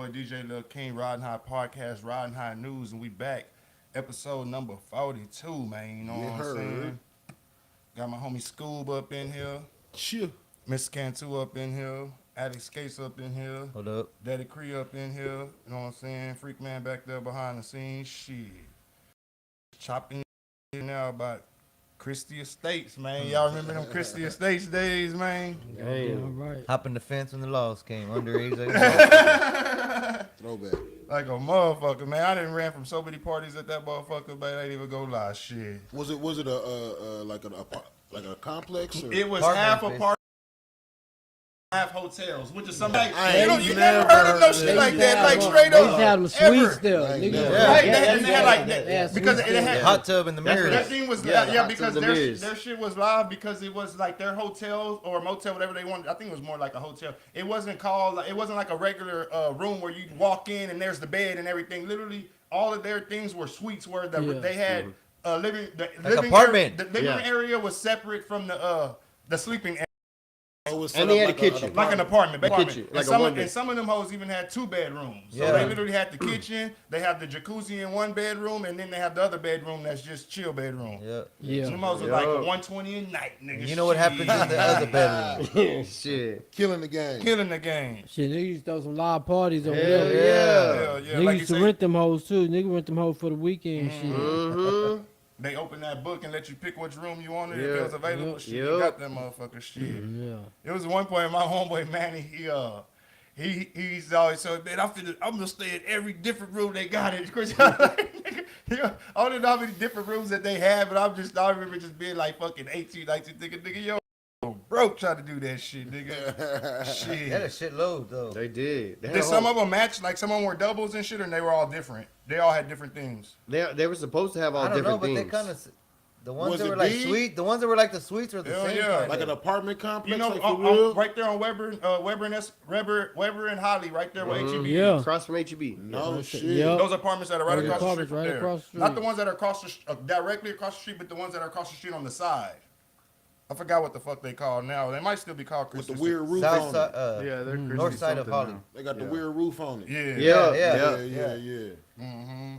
DJ Lil King, Riding High Podcast, Riding High News, and we back. Episode number 42, man. You know what I'm saying? Got my homie Scoob up in here. Sure. Miss Cantu up in here. Addict Skates up in here. Hold up. Daddy Cree up in here. You know what I'm saying? Freak Man back there behind the scenes. Shit. Chopping now about Christie Estates, man. Y'all remember them Christie Estates days, man? Damn. All right. Hopping the fence when the laws came. Underage. Throwback. Like a motherfucker, man. I done ran from so many parties at that motherfucker, but I ain't even go lie. Shit. Was it like a complex? Or? It was Apartment half a space. party, half hotels, which is something like, I ain't you never heard of no shit like that, like straight They up. used to have them ever. suites there. Like Niggas- that. Right, Yeah, and they had like that Yeah, because suites it there. had Hot tub in the mirrors. that thing was Yeah, yeah, hot because tubs and mirrors. their shit was live because it was like their hotel or motel, whatever they wanted. I think it was more like a hotel. It wasn't called, it wasn't like a regular room where you walk in and there's the bed and everything. Literally, all of their things were suites where they had living apartment. The living area was separate from the sleeping area. It was And set they up had a kitchen. Like an apartment. kitchen, like a and, one-bed. and some of them hoes even had 2 bedrooms. So Yeah. they literally had the kitchen, they have the jacuzzi in 1 bedroom, and then they have the other bedroom that's just chill bedroom. Yeah. Yeah. Some hoes was like a 120 a night, nigga. You know what happens in the other bedroom? Shit. killing the game. Killing the game. Shit, niggas used to throw some live parties over Hell there. yeah. Hell yeah. Niggas Like you used to say, rent them hoes too. Niggas rent them hoes for the weekend and shit. Mm-hmm. they open that book and let you pick which room you wanted if Yeah. it was available. Yep. Shit, you Yep. got that motherfucker shit. Yeah. It was one point my homeboy Manny, he's always so man, I'm gonna stay in every different room they got it. Chris, I don't know how many different rooms that they had, but I remember just being like fucking 18, 19, nigga, yo, broke trying to do that shit, nigga. They had a Shit. shitload though. They did. They, had Did a some whole- of them match? Like some of them were doubles and shit, and they were all different. They all had different things. they were supposed to have all I don't know, different but things. they kind of the ones Was that it were like big? sweet. The ones that were like the sweets were the Hell same. yeah. kinda. Like an apartment complex. You know, like for real? right there on Weber and Holly, right there where HEB. Yeah. Across from HEB. No shit. Yep. Those apartments that are right Those across the street apartments from right there. across the Not the street. ones that are directly across the street, but the ones that are across the street on the side. I forgot what the fuck they call now. They might still be called With Christmas. the weird roof South on side, it. Yeah, they're north side of Holly. They got the weird roof on it. Yeah. Yeah, yeah. Yeah. Mm-hmm.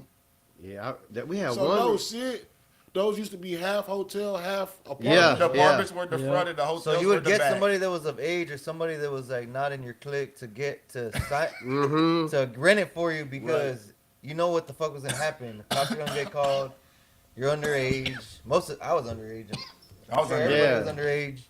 Yeah, we had So one. no shit. Those used to be half hotel, half apartment. Yeah. The apartments were the Yeah. front of the hotels. So you were would the get back. somebody that was of age or somebody that was like not in your clique to get to Mm-hmm. to rent it for you because you know what the fuck was gonna happen. The cops are gonna get called. You're underage. I was underage. I was Everybody Yeah. was underage,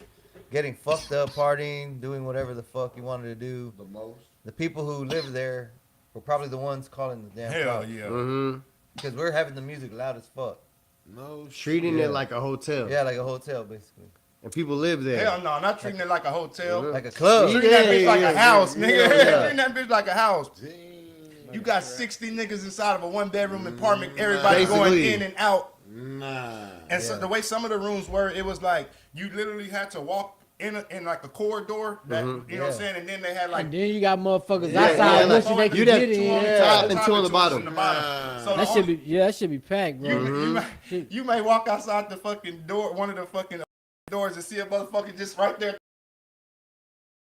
getting fucked up, partying, doing whatever the fuck you wanted to do. The most. The people who lived there were probably the ones calling the damn Hell cops yeah. Mm-hmm. because we're having the music loud as fuck. No Treating Yeah. it like a hotel. Yeah, like a hotel basically, And people live there. Hell no, not treating it like a hotel. Yeah. like a club. Treating that bitch like Yeah, a house, yeah, nigga. yeah. Treating that bitch like a house. Damn. You got 60 niggas inside of a 1-bedroom apartment, everybody going Basically. in and out. Nah. And so Yeah. the way some of the rooms were, it was like you literally had to walk in like a corridor that you know what Yeah. I'm saying, and then they had like And then you got motherfuckers Yeah, outside yeah, like, wishing they could you'd have get two in. on Yeah. top and two on the bottom. Nah. So That should be that should be packed, bro. you may walk outside the fucking door, one of the fucking doors, and see a motherfucker just right there.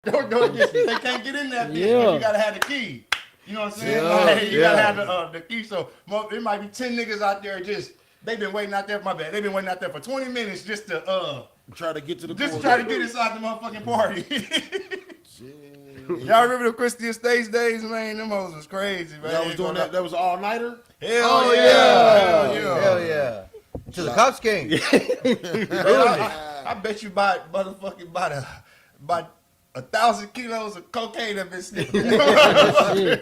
They can't get in that bitch. Yeah. But you gotta have the key. You know what I'm saying? Yeah, Like, you gotta yeah. have the key. So there might be 10 niggas out there just. They've been waiting out there. My bad. They've been waiting out there for 20 minutes just to Try to get to the try to get inside the motherfucking party. Y'all remember the Christie Estates days, man? Them hoes was crazy, man. That was doing that. That was all nighter. Hell Oh, yeah. yeah. Hell yeah. Hell yeah! Till the cops came. I bet you buy 1,000 kilos of cocaine have been sniffing. Damn.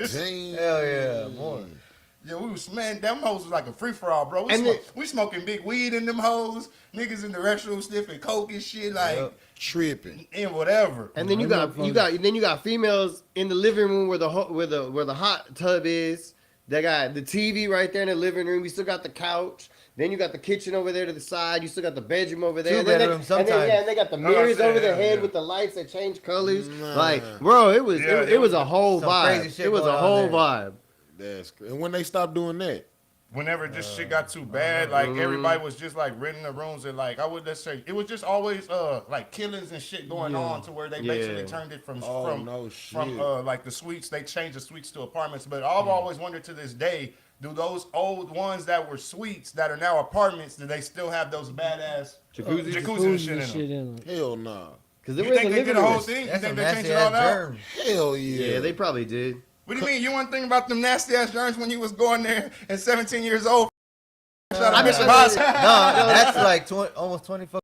Hell yeah! More. Yeah, we was, man, them hoes was like a free for all, bro. And We smoking big weed in them hoes. Niggas in the restroom sniffing coke and shit, like, Yep. Tripping. and whatever. And then you got females in the living room where the hot tub is. They got the TV right there in the living room. You still got the couch. Then you got the kitchen over there to the side. You still got the bedroom over there. Two And then bedrooms and sometimes. and they got the mirrors said, over their hell head yeah. with the lights that change colors. Nah. Like, bro, it was Yeah, it was a whole some vibe. crazy shit It was a going on whole there. vibe. That's crazy. And when they stopped doing that, whenever this shit got too bad, like everybody was just like renting the rooms and like I would just say it was just always like killings and shit going on to where they basically turned it from like the suites, they changed the suites to apartments. But I've always wondered to this day, do those old ones that were suites that are now apartments, do they still have those badass jacuzzi and shit in them? Hell nah. Because You think they did a whole thing? You think they changed it all out? Hell yeah. Yeah, they probably did. What do you mean? You want to think about them nasty ass germs when you was going there at 17 years old? No, that's like almost 20 fucking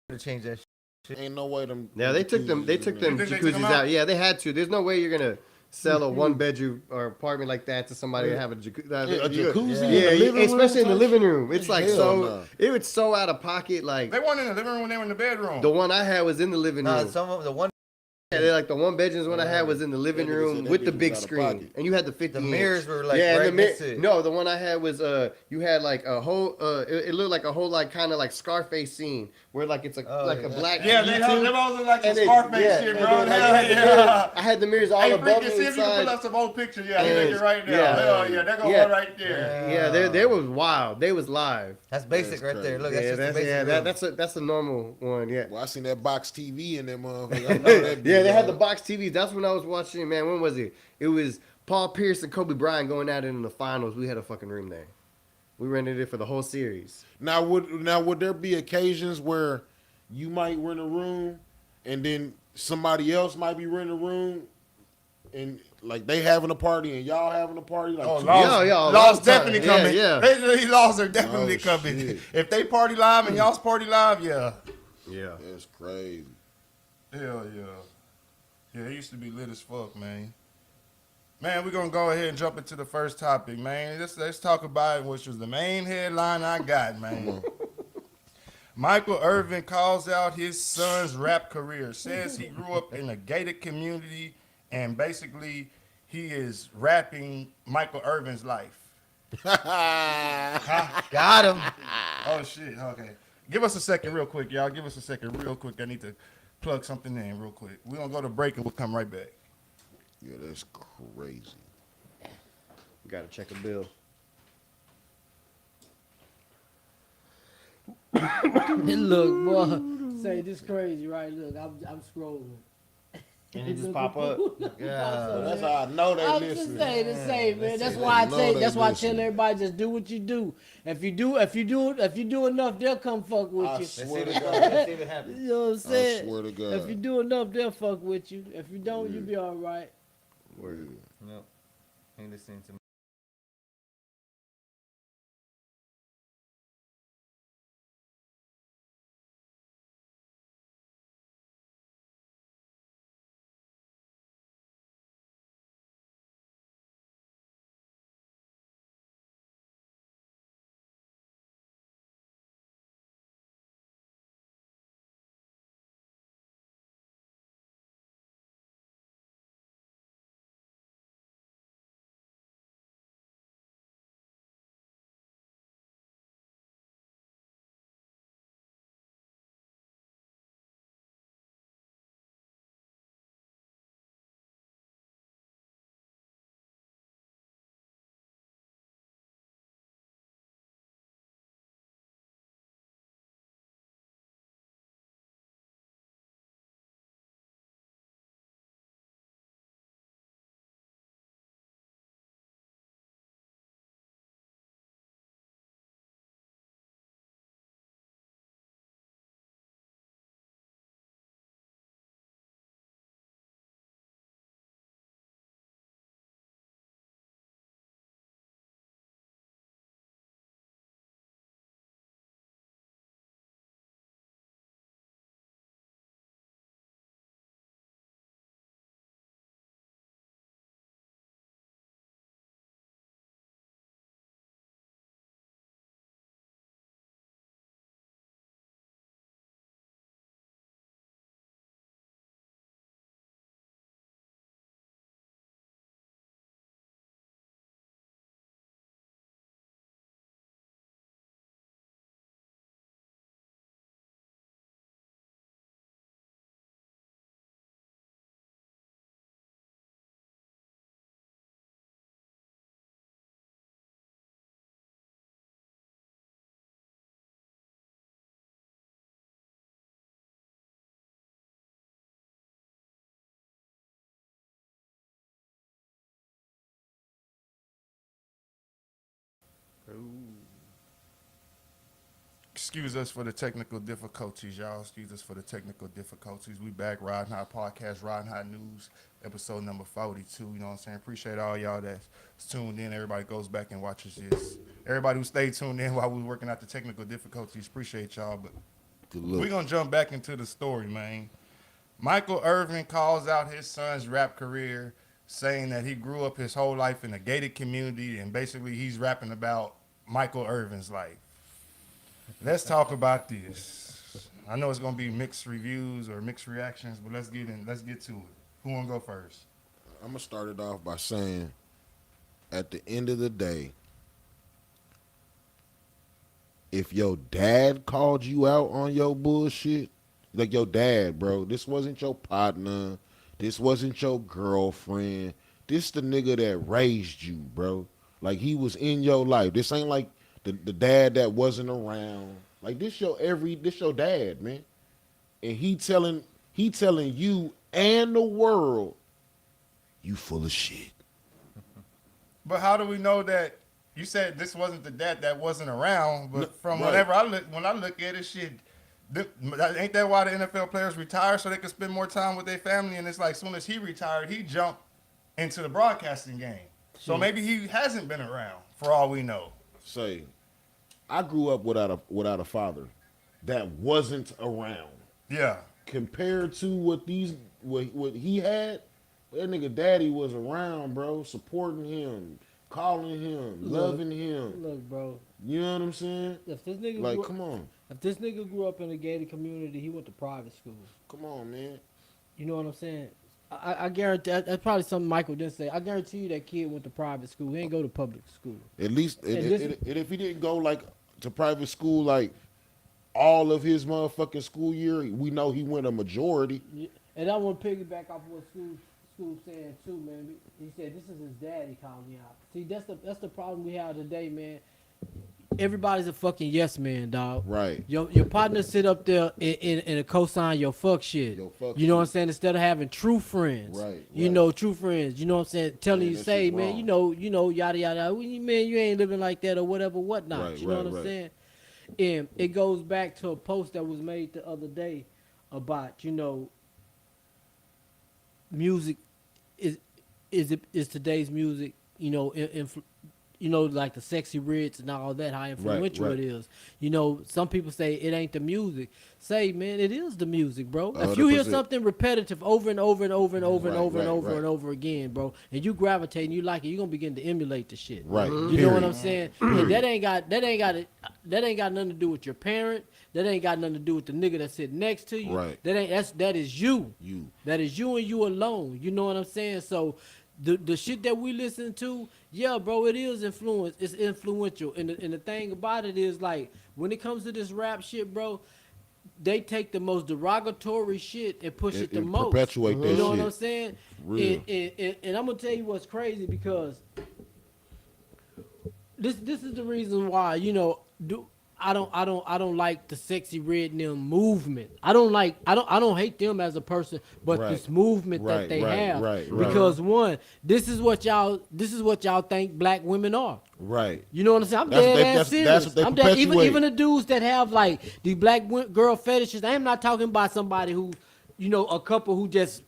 to change that shit. Ain't no way them. Yeah, they took them jacuzzis out. Yeah, they had to. There's no way you're gonna sell a one bedroom or apartment like that to somebody and have a jacuzzi. A jacuzzi? Yeah, especially in the living room. It's like Hell it was so out of pocket. Like they weren't in the living room when they were in the bedroom. The one I had was in the living room. Some of the one. Yeah, they like the one bedrooms one I had was in the living room with the big screen, and you had the 50. The mirrors were like No, the one I had was you had like a whole it looked like a whole like kind of like Scarface scene where like it's a a black. Yeah, they all look like some Scarface shit, bro. I had the mirrors all above me see if you can inside. pull up some old pictures. Yeah, you're right there. Hell yeah, they're going right there. Yeah, they was wild. They was live. That's basic right there. Look, that's just the basic room. That's a normal one. Yeah. Well, I seen that box TV in that motherfucker. Yeah, they had the box TV. That's when I was watching. Man, when was it? It was Paul Pierce and Kobe Bryant going at it in the finals. We had a fucking room there. We rented it for the whole series. Now would there be occasions where you might rent a room and then somebody else might be renting a room and like they having a party and y'all having a party? Like laws definitely coming. Yeah. These laws are definitely coming. Shit. If they party live and y'all's party live, yeah. That's crazy. Hell yeah. Yeah, it used to be lit as fuck, man. Man, we're going to go ahead and jump into the first topic, man. Let's talk about it, which was the main headline I got, man. Michael Irvin calls out his son's rap career, says he grew up in a gated community, and basically he is rapping Michael Irvin's life. Got him. Oh, shit. Okay. Give us a second real quick, y'all. Give us a second real quick. I need to plug something in real quick. We're going to go to break and we'll come right back. Yeah, that's crazy. Got to check a bill. Look, boy, say this crazy, right? Look, I'm scrolling. And it just pop up. Yeah. That's how I know they I'm listening. just saying, man. That's why I tell everybody just do what you do. If you do enough, they'll come fuck with you. I swear to God. Let's see what happens. You know what I'm saying? I swear to God. If you do enough, they'll fuck with you. If you don't, you'll be all right. Word. Nope. Ain't listening to me. Excuse us for the technical difficulties, y'all. Excuse us for the technical difficulties. We back, Riding High Podcast, Riding High News, episode number 42. You know what I'm saying? Appreciate all y'all that's tuned in. Everybody goes back and watches this. Everybody who stayed tuned in while we were working out the technical difficulties, appreciate y'all. But we're going to jump back into the story, man. Michael Irvin calls out his son's rap career, saying that he grew up his whole life in a gated community, and basically he's rapping about Michael Irvin's life. Let's talk about this. I know it's gonna be mixed reviews or mixed reactions, but let's get to it. Who wanna go first? I'm gonna start it off by saying, at the end of the day, if your dad called you out on your bullshit, like your dad, bro, this wasn't your partner, this wasn't your girlfriend, this the nigga that raised you, bro. Like, he was in your life. This ain't like the dad that wasn't around. Like, this your dad, man. And he telling you and the world, you full of shit. But how do we know that? You said this wasn't the dad that wasn't around, but from right. whenever when I look at it, shit, ain't that why the NFL players retire so they can spend more time with their family? And it's like, as soon as he retired, he jumped into the broadcasting game. So maybe he hasn't been around for all we know. Say, I grew up without a father that wasn't around. Yeah. Compared to what he had, that nigga daddy was around, bro, supporting him, calling him, loving him. Look, bro. You know what I'm saying? If this nigga Like, come on. If this nigga grew up in a gated community, he went to private school. Come on, man. You know what I'm saying? I guarantee that's probably something Michael didn't say. I guarantee you that kid went to private school. He ain't go to public school. At least, and if he didn't go like to private school, like all of his motherfucking school year, we know he went a majority. Yeah. And I want to piggyback off what School saying too, man. He said this is his daddy calling me out. See, that's the problem we have today, man. Everybody's a fucking yes man, dog. Right. Your partner sit up there and a co-sign your fuck shit. You know what I'm saying? Instead of having true friends. Right. You know, true friends. You know what I'm saying? Telling you, say, man, wrong. you know, yada yada. Man, you ain't living like that or whatever, whatnot. Right, you know what I'm saying? And it goes back to a post that was made the other day about, you know, music is today's music, you know, you know, like the Sexy Reds and all that, how influential it is. You know, some people say it ain't the music. Say, man, it is the music, bro. 100%. If you hear something repetitive over and over and over and over and over and over and over again, bro, and you gravitate and you like it, you're gonna begin to emulate the shit. Right. You know what I'm saying? And that ain't got nothing to do with your parent. That ain't got nothing to do with the nigga that's sitting next to you. Right. That is you. You. That is you and you alone. You know what I'm saying? So the shit that we listen to, yeah, bro, it is influence. It's influential. And the thing about it is, like, when it comes to this rap shit, bro, they take the most derogatory shit and push it the most. Perpetuate that shit. You know what I'm saying? Real. And I'm gonna tell you what's crazy, because this is the reason why, you know, I don't like the Sexy Red and them movement. I don't hate them as a person, but this movement that they have. Because one, this is what y'all think black women are. Right. You know what I'm saying? I'm dead ass serious. That's what they perpetuate. Even the dudes that have like the black girl fetishes. I am not talking about somebody who, you know, a couple who just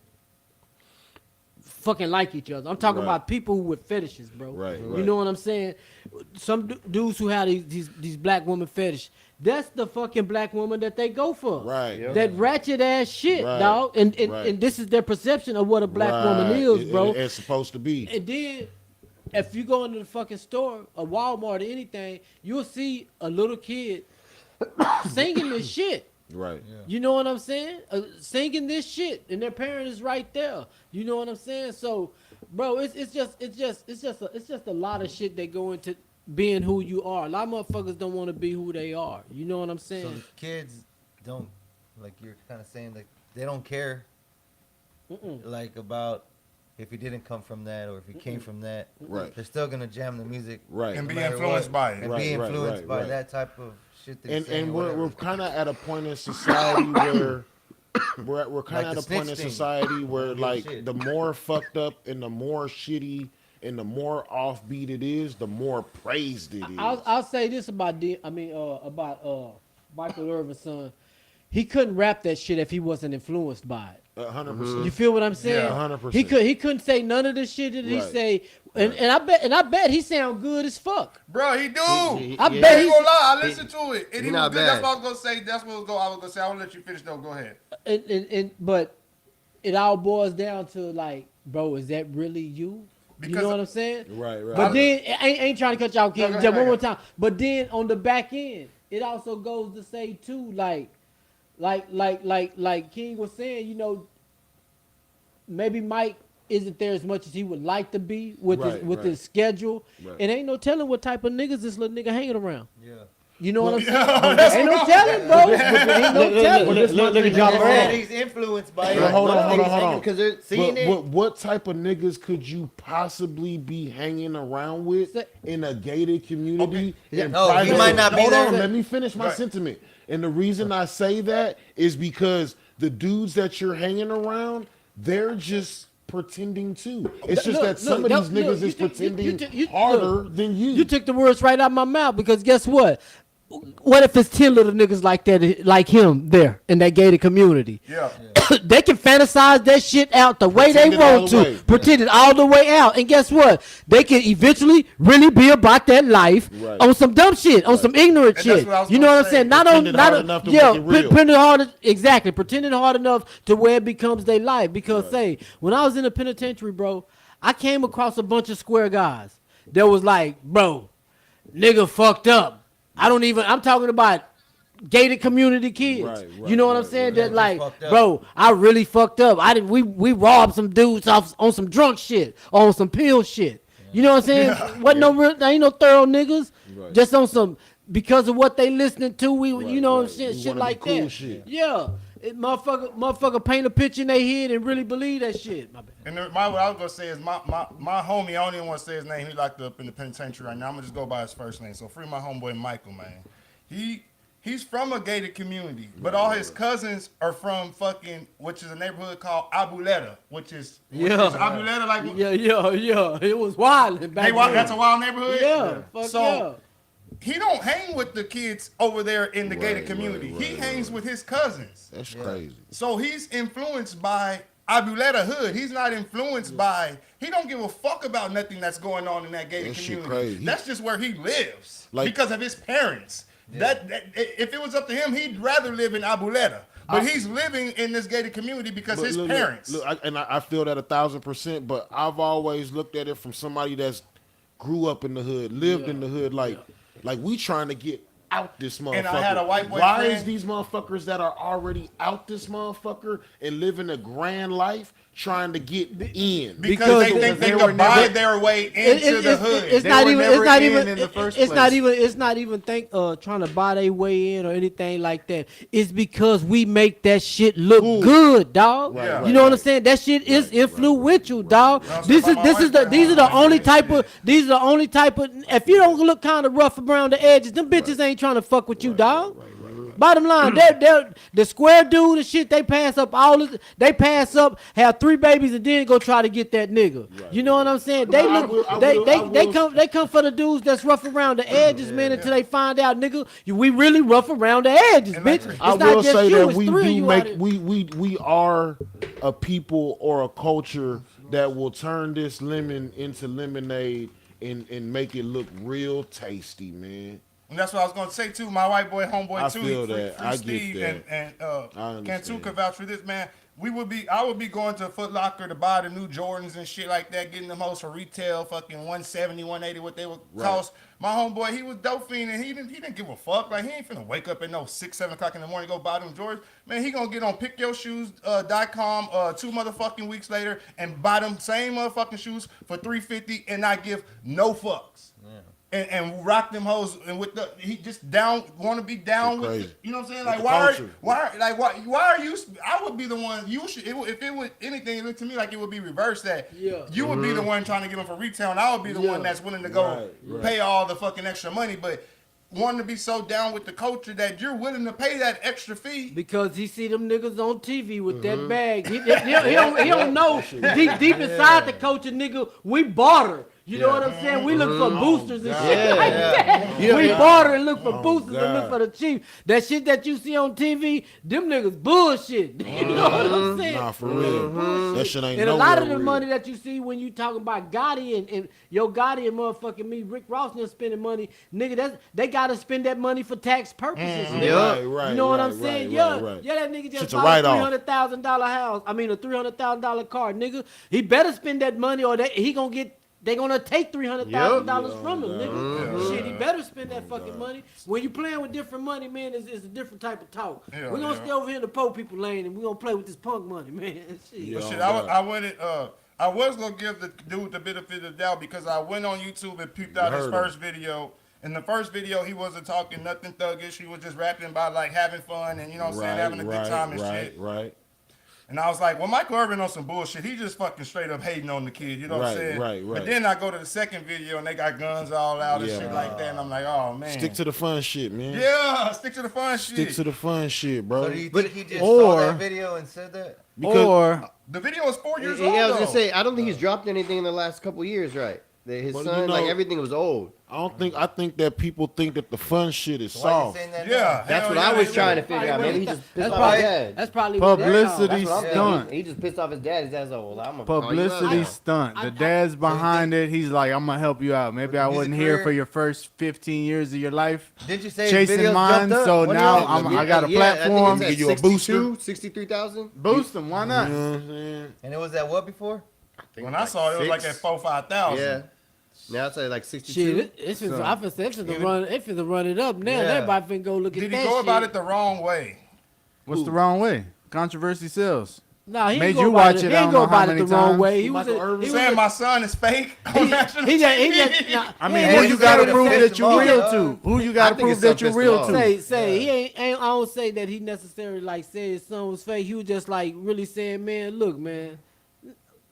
fucking like each other. I'm talking about people who with fetishes, bro. Right. You know what I'm saying? Some dudes who have these black woman fetish. That's the fucking black woman that they go for. Right. Yep. That ratchet ass shit, dog. And this is their perception of what a black woman is, bro. It's supposed to be. And then if you go into the fucking store, a Walmart or anything, you'll see a little kid singing this shit. Right. Yeah. You know what I'm saying? Singing this shit, and their parent is right there. You know what I'm saying? So, bro, it's just a lot of shit that go into being who you are. A lot of motherfuckers don't want to be who they are. You know what I'm saying? So kids don't, like you're kind of saying, like they don't care, like about if he didn't come from that or if he came from that. Right. They're still gonna jam the music. Right. And no be matter influenced what, by it. and be influenced by that type of shit. And we're kind of at a point in society where we're kind of at a point in society where, like, the more fucked up and the more shitty and the more offbeat it is, the more praised it is. I'll say this about Michael Irvin's son. He couldn't rap that shit if he wasn't influenced by it. 100%. You feel what I'm saying? Yeah, 100%. He couldn't say none of the shit that he Right. say, and I bet he sound good as fuck. Bro, he do. I bet I ain't he's gonna lie. I listen to it. And he he not was good. That's bad. what I was gonna say. That's what I was gonna say. I want to let you finish though. Go ahead. But it all boils down to like, bro, is that really you? You Because know what I'm saying? Right. But then I ain't trying to cut y'all, King. No, go Just one ahead. more time. But then on the back end, it also goes to say too, like King was saying, you know, maybe Mike isn't there as much as he would like to be with his schedule. Right. And ain't no telling what type of niggas this little nigga hanging around. Yeah. You know what I'm saying? that's Ain't no what telling, bro. Ain't no telling. Look at John He Moran. said he's influenced by But it. hold on. Because they're seeing it. But what type of niggas could you possibly be hanging around with in a gated community? Yeah. in No, he private- might not be Hold there. on, let me finish my Right. sentiment. And the reason I say that is because the dudes that you're hanging around, they're just pretending too. It's just that some of these niggas is pretending harder than you. You took the words right out of my mouth because guess what? What if it's 10 little niggas like that, like him there in that gated community? Yeah. They can fantasize that shit out the way they Pretend it all want the to, way. pretend it all the way out. And guess what? They can eventually really be about that life Right. on some dumb shit, on some ignorant And that's shit. what I was You know gonna what I'm say. saying? Not Pretending hard on, enough to yeah, make it real. pretending hard, exactly, pretending hard enough to where it becomes their life. Because say, when I was in the penitentiary, bro, I came across a bunch of square guys that was like, bro, nigga fucked up. I'm talking about gated community kids. Right, You know what I'm right, saying? right. That like, fucked up. bro, I really fucked up. We robbed some dudes off on some drunk shit, on some pill shit. You know what I'm saying? Wasn't no real, there ain't no thorough niggas. Right. Just on some because of what they listening to. You know what I'm right. saying? We Shit wanna be like cool that. shit. Yeah. Motherfucker paint a picture in their head and really believe that shit. My bad. And what I was gonna say is my homie. I don't even want to say his name. He locked up in the penitentiary right now. I'm gonna just go by his first name. So free my homeboy Michael, man. He's from a gated community, but all his cousins are from which is a neighborhood called Abuleta, which is Abuleta like Yeah. It was wild back then. that's a wild neighborhood. Yeah. Fuck So yeah. he don't hang with the kids over there in the gated Right, community. right, he right, hangs with his cousins. That's crazy. So he's influenced by Abuleta hood. He's not influenced by. He don't give a fuck about nothing that's going on in that gated That shit community. crazy. That's just where he lives Like- because of his parents. That if it was up to him, he'd rather live in Abuleta. But he's living in this gated community because But his look, parents. I feel that 1,000%. But I've always looked at it from somebody that's grew up in the hood, lived in the hood. Like we trying to get out this motherfucker. And I had a white boy Why friend- is these motherfuckers that are already out this motherfucker and living a grand life trying to get in? because they think they can buy their way into the hood. It's They not were even. never It's not in even. in the first It's not place. even. It's not even trying to buy their way in or anything like that. It's because we make that shit look good, dog. Right, you know what I'm right. saying? That shit is influential, dog. Right. These That's are what this my is the wife these are said. the only type of these are the only type of. If you don't look kind of rough around the edges, them bitches ain't trying to fuck with you, dog. Bottom line, the square dude and shit, they pass up have 3 babies and then go try to get that nigga. You know what I'm saying? They I look, will- I they will- they I they will- come they come for the dudes that's rough around the edges, man, until they find out, nigga, we really rough around the edges, And bitch. like- It's I not will just say you, that it's we 3 of do you out make here. we are a people or a culture that will turn this lemon into lemonade and make it look real tasty, man. And that's what I was gonna say too. My white boy, homeboy I too. feel Free that. I get Steve that. and I understand. Cantu could vouch for this, man. I would be going to Foot Locker to buy the new Jordans and shit like that, getting them hoes for retail, fucking 170, 180, what they would cost. My homeboy, he was dope fiend and he didn't give a fuck. Like he ain't finna wake up at no 6, 7 o'clock in the morning to go buy them Jordans. Man, he gonna get on PickYourShoes.com 2 motherfucking weeks later and buy them same motherfucking shoes for $350 and not give no fucks. And rock them hoes and he just want to be down with crazy. it. You know what I'm saying? With Like the why culture. are you? I would be the one. You should. If it would anything, it looked to me like it would be reversed. That you would be the one trying to get them for retail, and I would be the one that's willing to go Right. pay all the fucking extra money. But wanting to be so down with the culture that you're willing to pay that extra fee. Because he see them niggas on TV with that bag. He don't know deep inside the culture, nigga. We barter. You know what I'm saying? We look for boosters and shit God. like Yeah. that. Yeah. We barter and look for Oh, boosters and look God. for the cheap. That shit that you see on TV, them niggas bullshit. You know what I'm saying? Nah, for real. That shit ain't And a lot of the nowhere money real. that you see when you talking about Gotti and Yo Gotti and motherfucking me, Rick Ross, them spending money, nigga, they gotta spend that money for tax purposes. nigga. Right, You know what I'm right, saying? right, Yeah, right. yeah, that nigga just Shit's a bought a write-off. $300,000 house. I mean, a $300,000 car, nigga. He better spend that money or they gonna take $300,000 from him, nigga. Shit, he better spend that fucking money. When you playing with different money, man, it's a different type of talk. Yeah, We're gonna yeah. stay over here in the poor people lane and we're gonna play with this punk money, man. Shit. Yeah. But shit, Oh, I went it. I was gonna give the dude the benefit of the doubt because I went on YouTube and peeped out his heard first video. In the first video, he wasn't talking nothing thuggish. He was just rapping about like having fun and you know what I'm saying, having a good time and shit. Right. And I was like, well, Michael Irvin on some bullshit. He just fucking straight up hating on the kid. You know what I'm saying? Right. But then I go to the second video and they got guns all out and Yeah. shit like that. And I'm like, oh man. Stick to the fun shit, man. Yeah, stick to the fun shit. Stick to the fun shit, bro. So do you think he just saw or- that video and said that? Because Or The video is 4 years Yeah, old. I was gonna though. say I don't think he's dropped anything in the last couple years, right? His Well, son, you know- like everything was old. I think that people think that the fun shit is Why you soft. saying that? Yeah, That's hell what yeah, I was they trying to do. figure out. Maybe he just pissed That's off probably his dad. that's probably what that Publicity is. That's what I'm stunt. thinking. He just pissed off his dad. His dad's like, well, I'm a publicity stunt. The dad's behind it. He's like, I'm gonna help you out. Maybe I Music wasn't here career. for your first 15 years of your life, Did you say his chasing videos mine. jumped up? So What now do you- I got a Yeah, platform. I think Give you a it's at booster. 63,000. Boost them. Why You not? know what I'm saying? And it was at what before? When I saw it, it was like at 4,000-5,000. Yeah. Now it's at like 62. Shit, it's just, I feel say it's finna run it up now. Yeah. Everybody finna go look at Did that he go shit. about it the wrong way? What's the wrong way? Controversy sells. Nah, he Made ain't go you about watch it. it, He I ain't don't go know how about it the many wrong times. way. He Michael was Irvin Saying my son is fake on national he TV. just I mean, he who ain't you gotta necessarily prove pissed that him you off, real dog. to? Who you I gotta think prove it's that you self-pissed real off. to? say he ain't I don't say that he necessarily like said his son was fake. He was just like really saying, man, look, man,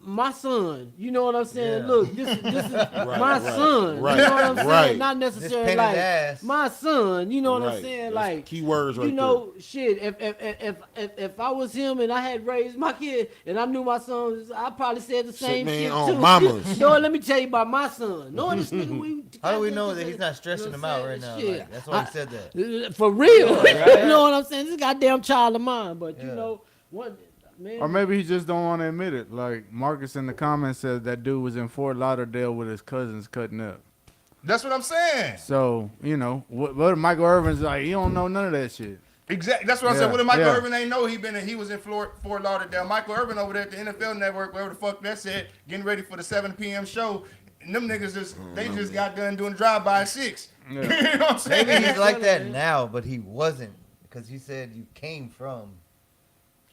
my son. You know what I'm saying? Yeah. Look, this is my right, son. right, you know what I'm saying? right. Not This necessarily painted like ass. my son. You know what I'm Right. saying? That's Like key words right you know, shit. If I was him and I had raised my kid and I knew my son, was, I probably said the same man, shit on too. mamas. No, let me tell you about my son. No, this nigga, we. How do we know that he's not You stressing know him what I'm out right saying? now? Like, that's why he said that. For real. You know what I'm saying? This goddamn child of mine. But you Yeah. know, what man. Or maybe he just don't want to admit it. Like Marcus in the comments said that dude was in Fort Lauderdale with his cousins cutting up. That's what I'm saying. So, you know, what Michael Irvin's like, he don't know none of that shit. Exactly. That's what I Yeah, said. What did Michael yeah. Irvin ain't know? He was in Fort Lauderdale. Michael Irvin over there at the NFL Network, wherever the fuck that's at, getting ready for the 7 p.m. show. And them niggas just got done doing drive-by at 6. Yeah. You know what I'm saying? Maybe he's like that now, but he wasn't because he said you came from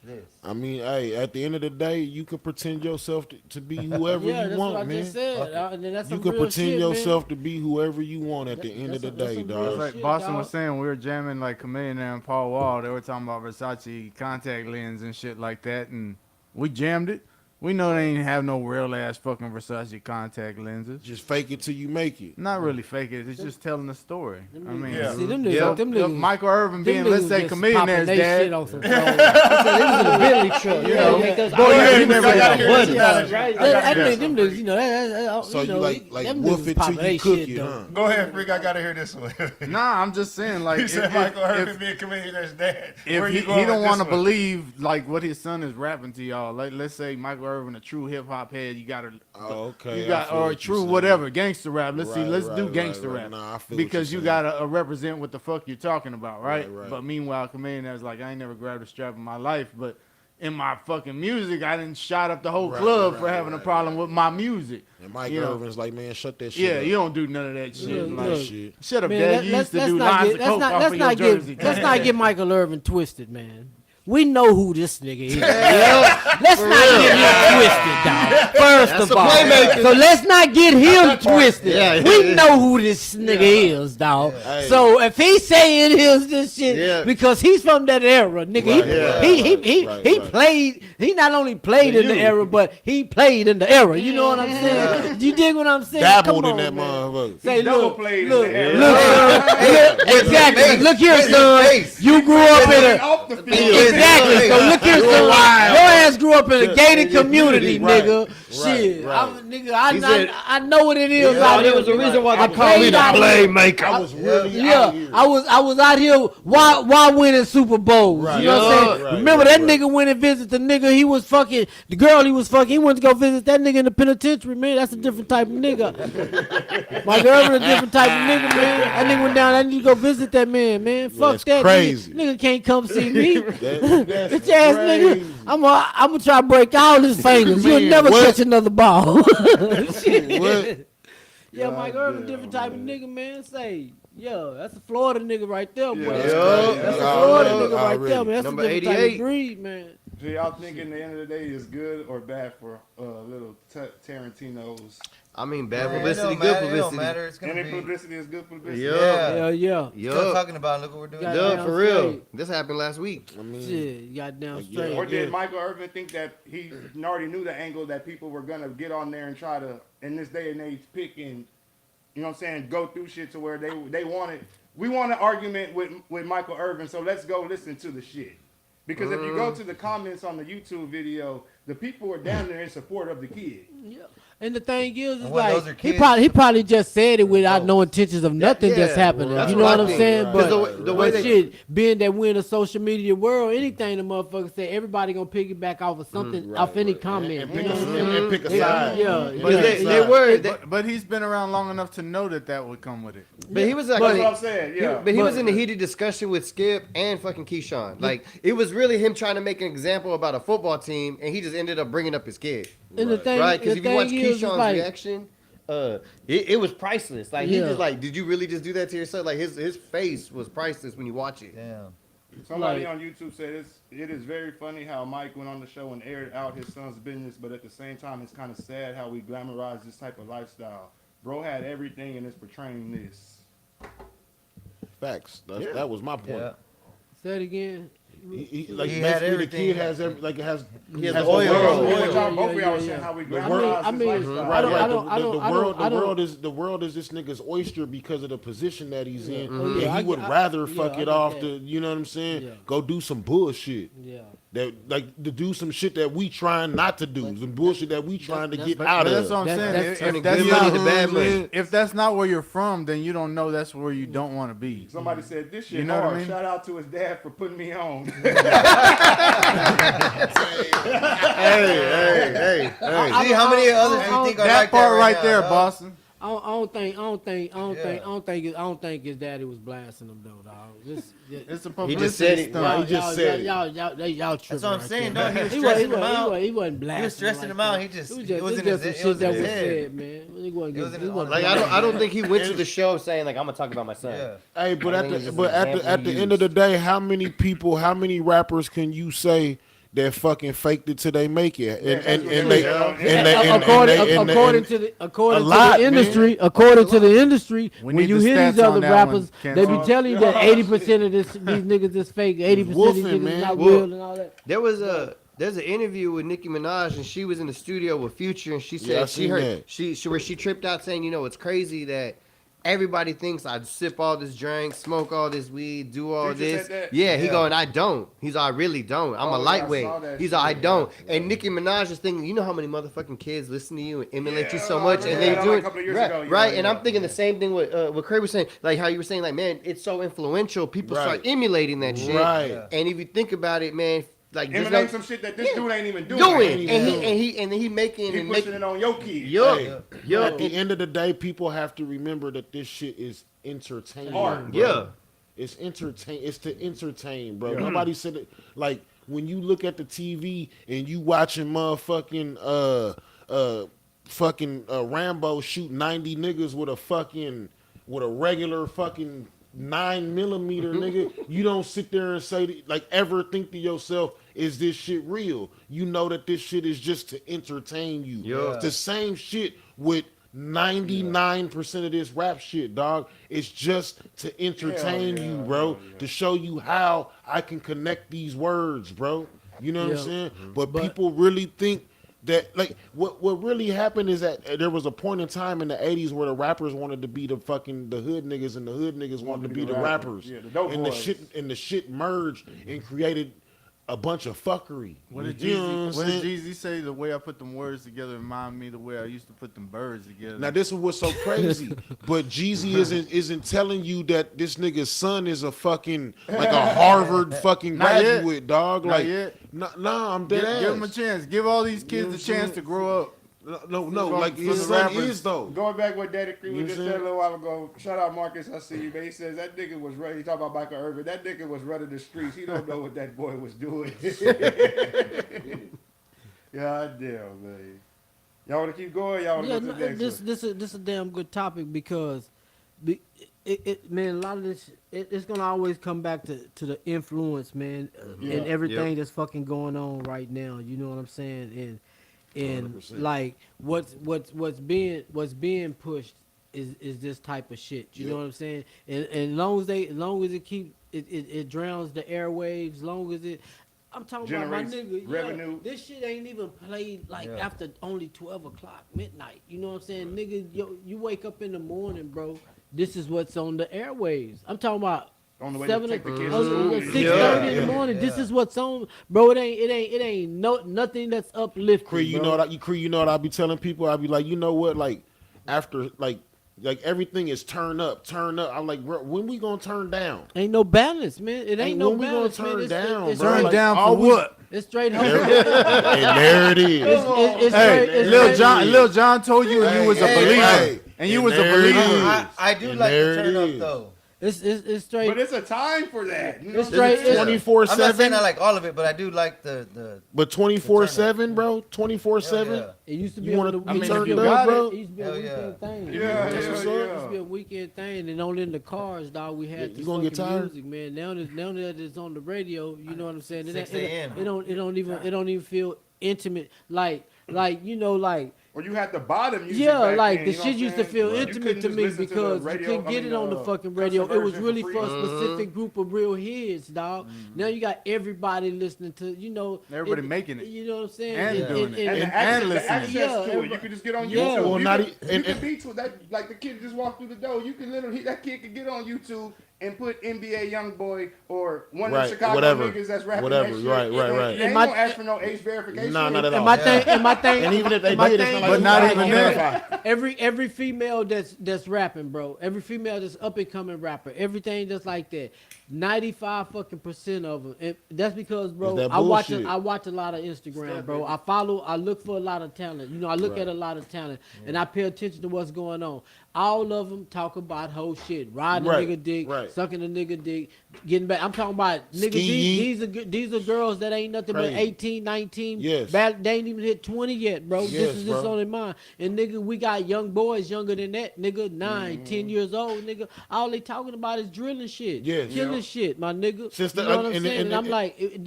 this. I mean, hey, at the end of the day, you can pretend yourself to be whoever yeah, you that's want, what I man. just said. Okay. And then that's You some can real pretend shit, yourself to be whoever you want at the end of the that's day, some real It's dog. like shit, Boston dog. was saying, we were jamming like Chameleon and Paul Wall. They were talking about Versace contact lens and shit like that, and we jammed it. We know they ain't have no real ass fucking Versace contact lenses. Just fake it till you make it. Not really fake it. It's just telling the story. I mean, Yeah. See, them so, niggas, them niggas. Michael Irvin being, them let's niggas say, just Chameleonaire's popping they shit dad. on some phone. They was in a Bentley truck, you know. Boy, you ain't never I gotta got hear buddy. this. I gotta I hear think them niggas, you know, So you you know, like them woof niggas it till popping they you cook shit, it, though. huh? Go ahead, freak. I gotta hear this one. Nah, I'm just saying, like, He said if- Michael Irvin if- being a comedian's dad. if Where he, you going he don't with want to this one? believe like what his son is rapping to y'all, like let's say Michael Irvin, a true hip hop head, you gotta, Oh, okay. you I got feel or what a you're true saying. whatever gangster rap. Let's see, Right, let's right, do right, gangster right. rap Nah, I feel what because you're you saying. gotta represent what the fuck you're talking about, right? Right, right. But meanwhile, Chameleonaire's like, I ain't never grabbed a strap in my life, but in my fucking music, I didn't shot up the whole Right, club right, for having a right, problem right. with my music. And Mike You know. Irvin's like, man, shut that shit Yeah, up. you don't do none of that shit. Look, Like, look. shit. shut up, Man, Dad. You used to do lines of coke off of your jersey. let's not get Michael Irvin twisted, man. We know who this nigga is. Let's not get him twisted, dog. First That's of a all, playmaker. so let's not get him twisted. Yeah. We know who this nigga is, dog. Hey. So if he's saying is this shit Yeah. because he's from that era, nigga, he right. played. He not only played in the era, but he played in the era. You know what I'm saying? You dig what I'm saying? Dabbled Come in on, that man. motherfucker. Say, double look, played in look, the era. look, son. Exactly. Look here, son. You grew up in a Off the field. exactly. So look here, son. Your ass grew up in a gated community, right. nigga. Shit, right. nigga, He said- I know what it is. Yeah, out there here. was a reason why I they called me played the out here. playmaker. I was really Yeah, out here. I was out here. Why winning Super Bowls? Right. You know what I'm Yeah. saying? Right, Remember right, that right. nigga went and visited the nigga he was fucking, the girl he was fucking. He went to go visit that nigga in the penitentiary, man. That's a different type of nigga. Mike Irvin a different type of nigga, man. That nigga went down. I need to go visit that man. Fuck That's that. crazy. Nigga can't come see me. That's Bitch ass nigga. crazy. I'm gonna try to break all his fingers. You'll Man, never what? catch another ball. What? Yeah, Mike Irvin, different type of nigga, man. Say, yo, that's a Florida nigga right there, boy. Yeah, That's that's a I Florida already- nigga right already. there, man. That's Number a different type 88. of breed, man. So y'all think in the end of the day is good or bad for little Tarantino's? I mean, bad Man, publicity, it don't good matter, It don't publicity. matter. It's gonna Any be. publicity is good publicity. Yeah. Yeah. Still Yup. talking about. Look what we're doing. Yeah. now. Yup, for real. straight. This happened last week. I mean, Shit, goddamn Yeah. straight. Or did yeah. Michael Irvin think that he already knew the angle that people were gonna get on there and try to, in this day and age, pick and, you know what I'm saying, go through shit to where they wanted. We want an argument with Michael Irvin, so let's go listen to the shit. Because if you go to the comments on the YouTube video, the people are down there in support of the kid. Yeah. And the thing is, And it's when those like are he kids- probably just said it without no intentions of nothing yeah, that's happening. that's You know what what I I'm think. saying? Right, But Because the way but they- shit, being that we're in a social media world, anything the motherfucker say, everybody gonna piggyback off of something, off any comment. and you pick know a, what I'm saying? and pick a Yeah, side. yeah, And But pick a they side. were. But he's been around long enough to know that would come with it. But he was That's actually. what I'm saying, yeah. But he was in a heated discussion with Skip and fucking Keyshawn. Like, it was really him trying to make an example about a football team, and he just ended up bringing up his kid. And the thing, Right? Because the if you watch thing is, it's Keyshawn's like, reaction, it was priceless. Like, he Yeah. just like, did you really just do that to yourself? Like, his face was priceless when you watch it. Damn. Somebody Like- on YouTube said it is very funny how Mike went on the show and aired out his son's business, but at the same time, it's kind of sad how we glamorize this type of lifestyle. Bro had everything and is portraying this. Facts. Yeah. That was my point. Yeah. say it again. Like He had basically, the everything. kid has every, like it has. He has has the oil. world. What Oil. y'all both of y'all was Yeah, saying yeah. how we The glamorize world- I mean, this lifestyle. Right, I right. don't- I don't- The world is this nigga's oyster because of the position that he's in, Oh, and yeah, he would rather yeah, fuck I it get off that. to, you know what I'm saying? Yeah. Go do some bullshit. Yeah. That like to do some shit that we trying not to do, some bullshit that we trying to get But out that's of. what I'm That- saying. that's turning If that's good not- money to bad money. If that's not where you're from, then you don't know that's where you don't want to be. Somebody said this shit You know what I hard. mean? Shout out to his dad for putting me on. Hey. See how many others you think are That like part that right now, there, dog? Boston. I don't think Yeah. his daddy was blasting him though, dog. It's a He publicity just said it. stunt. Right, he just said it. y'all tripping. That's what I'm right saying, there. dog. He was He stressing him out. He wasn't blasting. He was stressing like him out. that. He just, It was it was in just his, some it was shit that in was his head. said, man. He wasn't It was in he his- wasn't Like, I don't think he went to the show saying, like, I'm going to talk about my son. Yeah. Hey, but I at think it's the just but an at the example end of the day, how many rappers can you say that fucking faked it till they make it? According to the lot, industry, man. according to the industry, We when need you the hear these stats on other that rappers, one, they be Kenzo. telling you that 80% of these niggas is fake, 80% of these Wolfing, niggas man. not Well, real and all that. There's an interview with Nicki Minaj, and she was in the studio with Future, and she Yeah, I said she seen heard that. where she tripped out saying, you know, it's crazy that everybody thinks I sip all this drink, smoke all this weed, do all Future this. said that? Yeah, he Yeah. going, I don't. He's all, I really don't. I'm Oh, a yeah, I lightweight. saw that He's shit. all, I don't. And Nicki Minaj is thinking, you know how many motherfucking kids listen to you and emulate you so Yeah, much, I and remember they that do like it a couple of years right, ago. Yeah, right? And yeah. I'm thinking the same thing with what Craig was saying, like how you were saying, like, man, it's so influential. People Right. start emulating that shit. Right. Yeah. And if you think about it, man, like just Emulate like some shit that this Yeah. dude ain't even doing. doing, and Yeah. he making He and pushing making. it on your kid. Yup, Hey, yup. At the end of the day, people have to remember that this shit is entertaining. Art. bro. Yeah. It's entertain. It's to entertain, bro. Yeah. Nobody said it. Like when you look at the TV and you watching motherfucking Rambo shoot 90 niggas with a regular fucking 9mm nigga, you don't sit there and say like ever think to yourself, is this shit real? You know that this shit is just to entertain you. Yeah. It's the same shit with 99% of this rap shit, dog. It's just to entertain you, bro. To show you how I can connect these words, bro. You know what I'm Yeah. saying? But people really think that, like, what really happened is that there was a point in time in the 80s where the rappers wanted to be the hood niggas, and the hood niggas wanted to be the rappers. Yeah, the dope and boys. the shit merged and created a bunch of fuckery. What did You know Jeezy, what what I'm did saying? Jeezy say? The way I put them words together remind me the way I used to put them birds together. Now this is what's so crazy, but Jeezy isn't telling you that this nigga's son is a fucking like a Harvard fucking Not yet. graduate, dog. Not like, yet. nah, I'm dead Give them a ass. chance. Give all these You know kids what a I'm chance saying? to grow up. No, For like the his son rappers. is though. Going back what Daddy Crew You just know what said I'm a little while ago. Shout out Marcus, I see you, man. He says that nigga was running. He talking about Michael Irvin. That nigga was running the streets. He don't know what that boy was doing. God damn, man. Y'all want to keep going? Y'all want to Yeah, go to no, the next one? this a damn good topic because, man, a lot of this it's gonna always come back to the influence, man, Yeah. and everything that's fucking going on right now. You know what I'm saying? And 100%. like what's being pushed is this type of shit. You know what I'm saying? And as long as it keep it drowns the airwaves, long as it. I'm talking about my Generates nigga. revenue. Yeah, this shit ain't even played like Yeah. after only 12 o'clock midnight. You know what I'm saying, nigga? You wake up in the morning, bro. This is what's on the airwaves. I'm talking about On the way 7 to take the kids to oh, school. 6:30 in Yeah. the morning. This Yeah. is what's on, bro. It ain't nothing that's uplifting. Cree, you bro. know what you know what I be telling people? I be like, you know what, like after like everything is turn up. I'm like, bro, when we gonna turn down? Ain't no balance, man. It ain't no when we gonna balance, man. turn It's, down, it's bro? Turn straight, Like, down for always- what? it's straight and home. there it is. It's Hey, straight, it's Lil straight- John, Lil John told you and you was a Hey, believer, hey, and you and was a there it believer. is. I do And like there the it turn up is. though. It's straight. But it's a time for that. You know It's what I'm straight- saying? it's- 24/7. I'm not saying I like all of it, but I do like the But 24/7, bro. 24/7. yeah. It used to You be on wanna the be it used to turned be a up, weekend- bro? It used to be a Hell weekend thing. Yeah, That's what's yeah, up. It used to be yeah. a weekend thing, and only in the cars, dog. We had Yeah, this you gonna get fucking tired? music, man. Now that it's on the radio, you know what I'm saying. 6 It a.m.. it don't even feel intimate, like you know, like. Or you had the bottom music. Yeah, back like then, the you know shit what used I'm to feel saying? You intimate couldn't to just me listen to the because you radio- couldn't I get mean, it on the fucking radio. custom It was version really for for a free. specific group of real heads, dog. Now you got everybody listening to, you know, Everybody making it. You know what I'm saying? And doing it. And, And the access, listening. the access Yeah, to it, you everybody- can just get on Yeah. YouTube. Well, you not can, e- you and- can and- be to that, like the kid just walked through the door. You can literally, that kid could get on YouTube and put NBA YoungBoy or one of Right, the Chicago whatever. niggas that's rapping Whatever, that shit. right, And right. They ain't my- gonna ask for no age verification. Nah, not at all. And my thing, And even if they my did, it's thing- not like But not we even gonna that. verify. every female that's rapping, bro. Every female that's up and coming rapper. Everything that's like that. 95% of them. And that's because, bro, It's that I watch bullshit. a lot of Instagram, bro. I look for a lot of talent. You know, I look Right. at a lot of talent, and I pay attention to what's going on. All of them talk about whole shit, riding Right, a nigga dick, right. sucking a nigga dick, getting back. I'm talking about niggas. Ski. These are girls that ain't nothing Crazy. but 18, 19. Yes. They ain't even hit 20 yet, bro. Yes, This is bro. on their mind. And nigga, we got young boys younger than that, nigga, 9, Mm-hmm. 10 years old, nigga. All they talking about is drilling shit, Yes. killing Yeah. shit, my nigga. Since you the- know what I'm and- saying? and- And I'm and- like,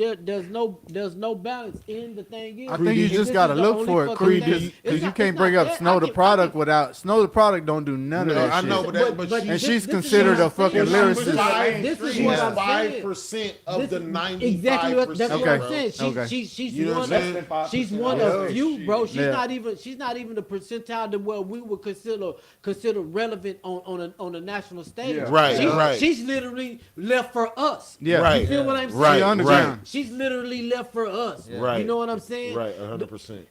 there's no balance in the thing. Is I think you and just this gotta is the look only for it, fucking Creed, thing. because It's you not- can't it's bring not up that. Snow I the can- product without Snow the product. Don't do none of No, that I shit. know, but And she's this is considered what a I'm fucking saying. lyricist. This is She's what I'm saying. 5% of This the is 95%. exactly that's what Okay. I'm saying. Okay. She's You know one what I'm of saying? she's one Yeah. of few, bro. She's Yeah. not even the percentile to where we would consider relevant on a national stage. Yeah. Right, She's, right. She's literally left for us. Yeah. Right. You feel what I'm saying? Right, She underground. She's literally left for us. Yeah. Right. You know what I'm saying? Right, 100%.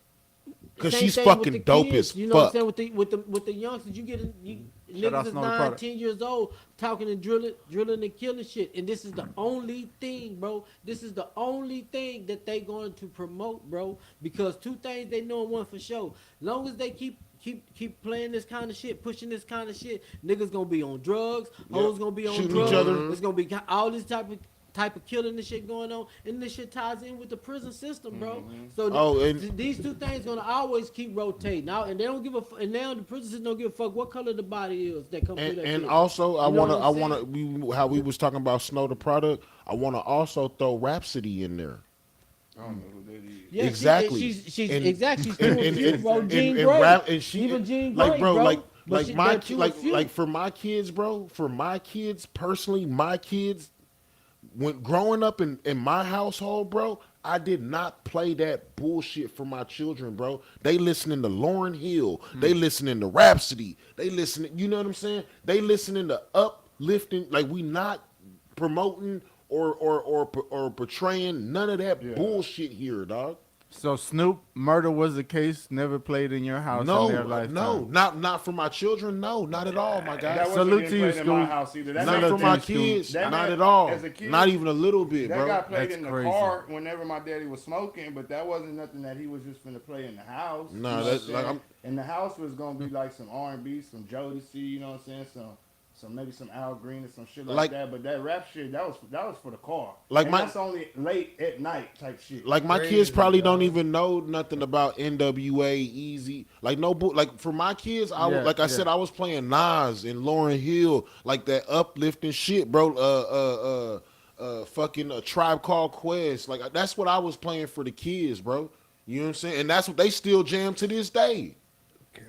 Because Same she's thing with fucking the dope kids, as you know what I'm fuck. saying? With the youngsters, you get Shout out niggas is Snow the 9, Product. 10 years old talking and drilling and killing shit. And this is the only thing, bro. This is the only thing that they going to promote, bro. Because two things they know and one for sure. Long as they keep playing this kind of shit, pushing this kind of shit, niggas gonna be on drugs, hoes gonna be on Shooting drugs. each other. It's gonna be all this type of killing and shit going on, and this shit ties in with the prison system, bro. So Oh, and- these two things gonna always keep rotating. Now, and they don't give a and now the prison system don't give a fuck what color the body is that come through that And shit. also, I You know what wanna, I'm how we was talking about Snow the product. I wanna also throw Rhapsody in there. I don't know who that is. Yeah, exactly. She's And- exactly. She's and- doing and- few, and- bro. and- Jean and Grey. rap- and she- Even Jean like, Grey, bro, bro. like But my but you a few. like for my kids, bro. For my kids personally, my kids, when growing up in my household, bro, I did not play that bullshit for my children, bro. They listening to Lauryn Hill. They listening to Rhapsody. They listening, you know what I'm saying? They listening to uplifting, like we not promoting or portraying none of that Yeah. bullshit here, dog. So Snoop murder was the case. Never played in your house in their lifetime. No, not for my children. No, not at all, my guy. That wasn't Salute getting to you, played in my Scoop. house either. That Not man- for my Salute to you, kids. That Not man, at all. as a kid, Not even a little bit, That bro. got played That's in the crazy. car whenever my daddy was smoking, but that wasn't nothing that he was just finna play in the house. Nah, you know that's what I'm like saying? And the house was gonna be like some R&B, some Jodeci, you know what I'm saying? Some maybe some Al Green or some shit like that. But that rap shit, that was for the car. Like and my- that's only late at night type shit. Like my Crazy, kids probably don't dog. even know nothing about NWA, Easy. Like like for my kids, I said I was playing Nas and Lauryn Hill, like that uplifting shit, bro. Fucking a Tribe Called Quest. Like that's what I was playing for the kids, bro. You know what I'm saying? And that's what they still jam to this day.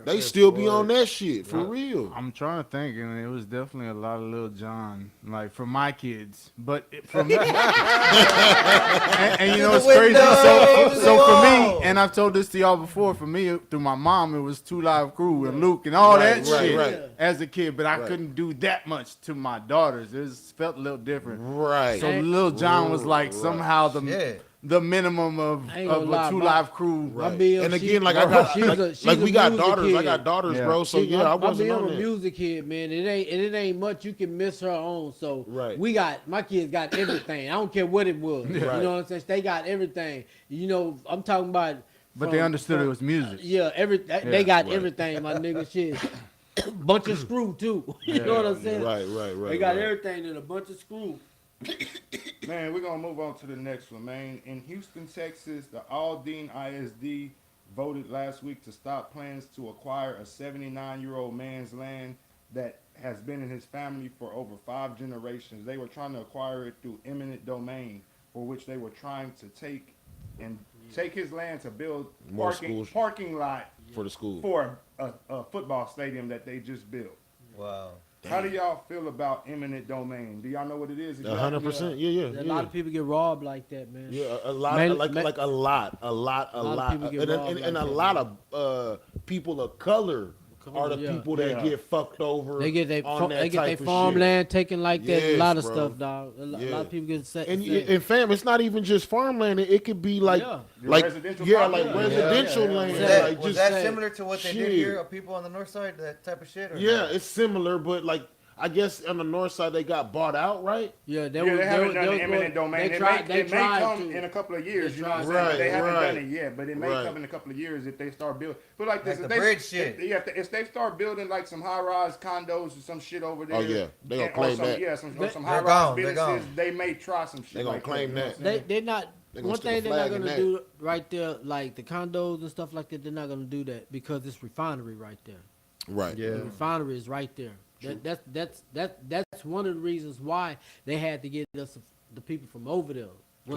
They still be on that shit for real. I'm trying to think, and it was definitely a lot of Lil Jon, like for my kids. But for me, and you know the it's crazy. window, So for me, wall. and I've told this to y'all before. For me, through my mom, it was 2 Live Crew and Luke and all Right, that right, shit right. as a kid. But I Right. couldn't do that much to my daughters. It felt a little different. Right. So Lil Jon was like somehow Shit. the minimum of I ain't gonna a lie, 2 my- Live Crew. Right. BM, And she- again, like bro, I got, she's like, a- she's like a we got music daughters. I kid. got daughters, Yeah. bro. So See, yeah, I my wasn't BM on a that. music kid, man. It ain't much you can miss her on. So Right. my kids got everything. I don't care what it was. You Right. know what I'm saying? They got everything. You know, I'm talking about. But they understood it was music. Yeah, they got everything, my nigga. Shit, bunch of screw too. You know what I'm saying? Right. They got right. everything in a bunch of screw. Man, we're gonna move on to the next one, man. In Houston, Texas, the Aldine ISD voted last week to stop plans to acquire a 79-year-old man's land that has been in his family for over 5 generations. They were trying to acquire it through eminent domain, for which they were trying to take his land to build More schools. parking lot For the school. for a football stadium that they just built. Wow. How do y'all feel about eminent domain? Do y'all know what it is? 100%. Yeah. A lot of people get robbed like that, man. Yeah, a lot, Man- like man- a lot, of people get robbed and like a that, lot of people of color are the yeah. people that Yeah. get fucked over. They get on that type of farmland taken like that. A Yes, lot of bro. stuff, dog. A Yeah. lot of people get set. shit. And fam, it's not even just farmland. It could be like, Yeah. like Residential like property. residential Yeah. land. Was that, like was just that say- similar to what they did shit. here? Of people on the north side, that type of shit? Or Yeah, not? it's similar, but like I guess on the north side they got bought out, right? yeah, They haven't done the eminent domain. They tried. It may come to. in a couple of years, They you know what I'm tried. saying? But they Right, haven't right. done it yet, but it may Right. come in a couple of years if they start building. But like this, Like if the they, bridge shit. if they start building like some high-rise condos or some shit over there. Oh, yeah. They gonna or claim some, that. Yeah, some They- some They're high-rise gone, they're businesses. gone. They may try some shit. They gonna like claim you know that. what I'm saying? They're not. They gonna One stick a thing they're not flag in gonna that. do right there, like the condos and stuff like that. They're not gonna do that because it's refinery right there. Right. Yeah. The refinery is right there. That's one of the reasons why they had to get us the people from over there.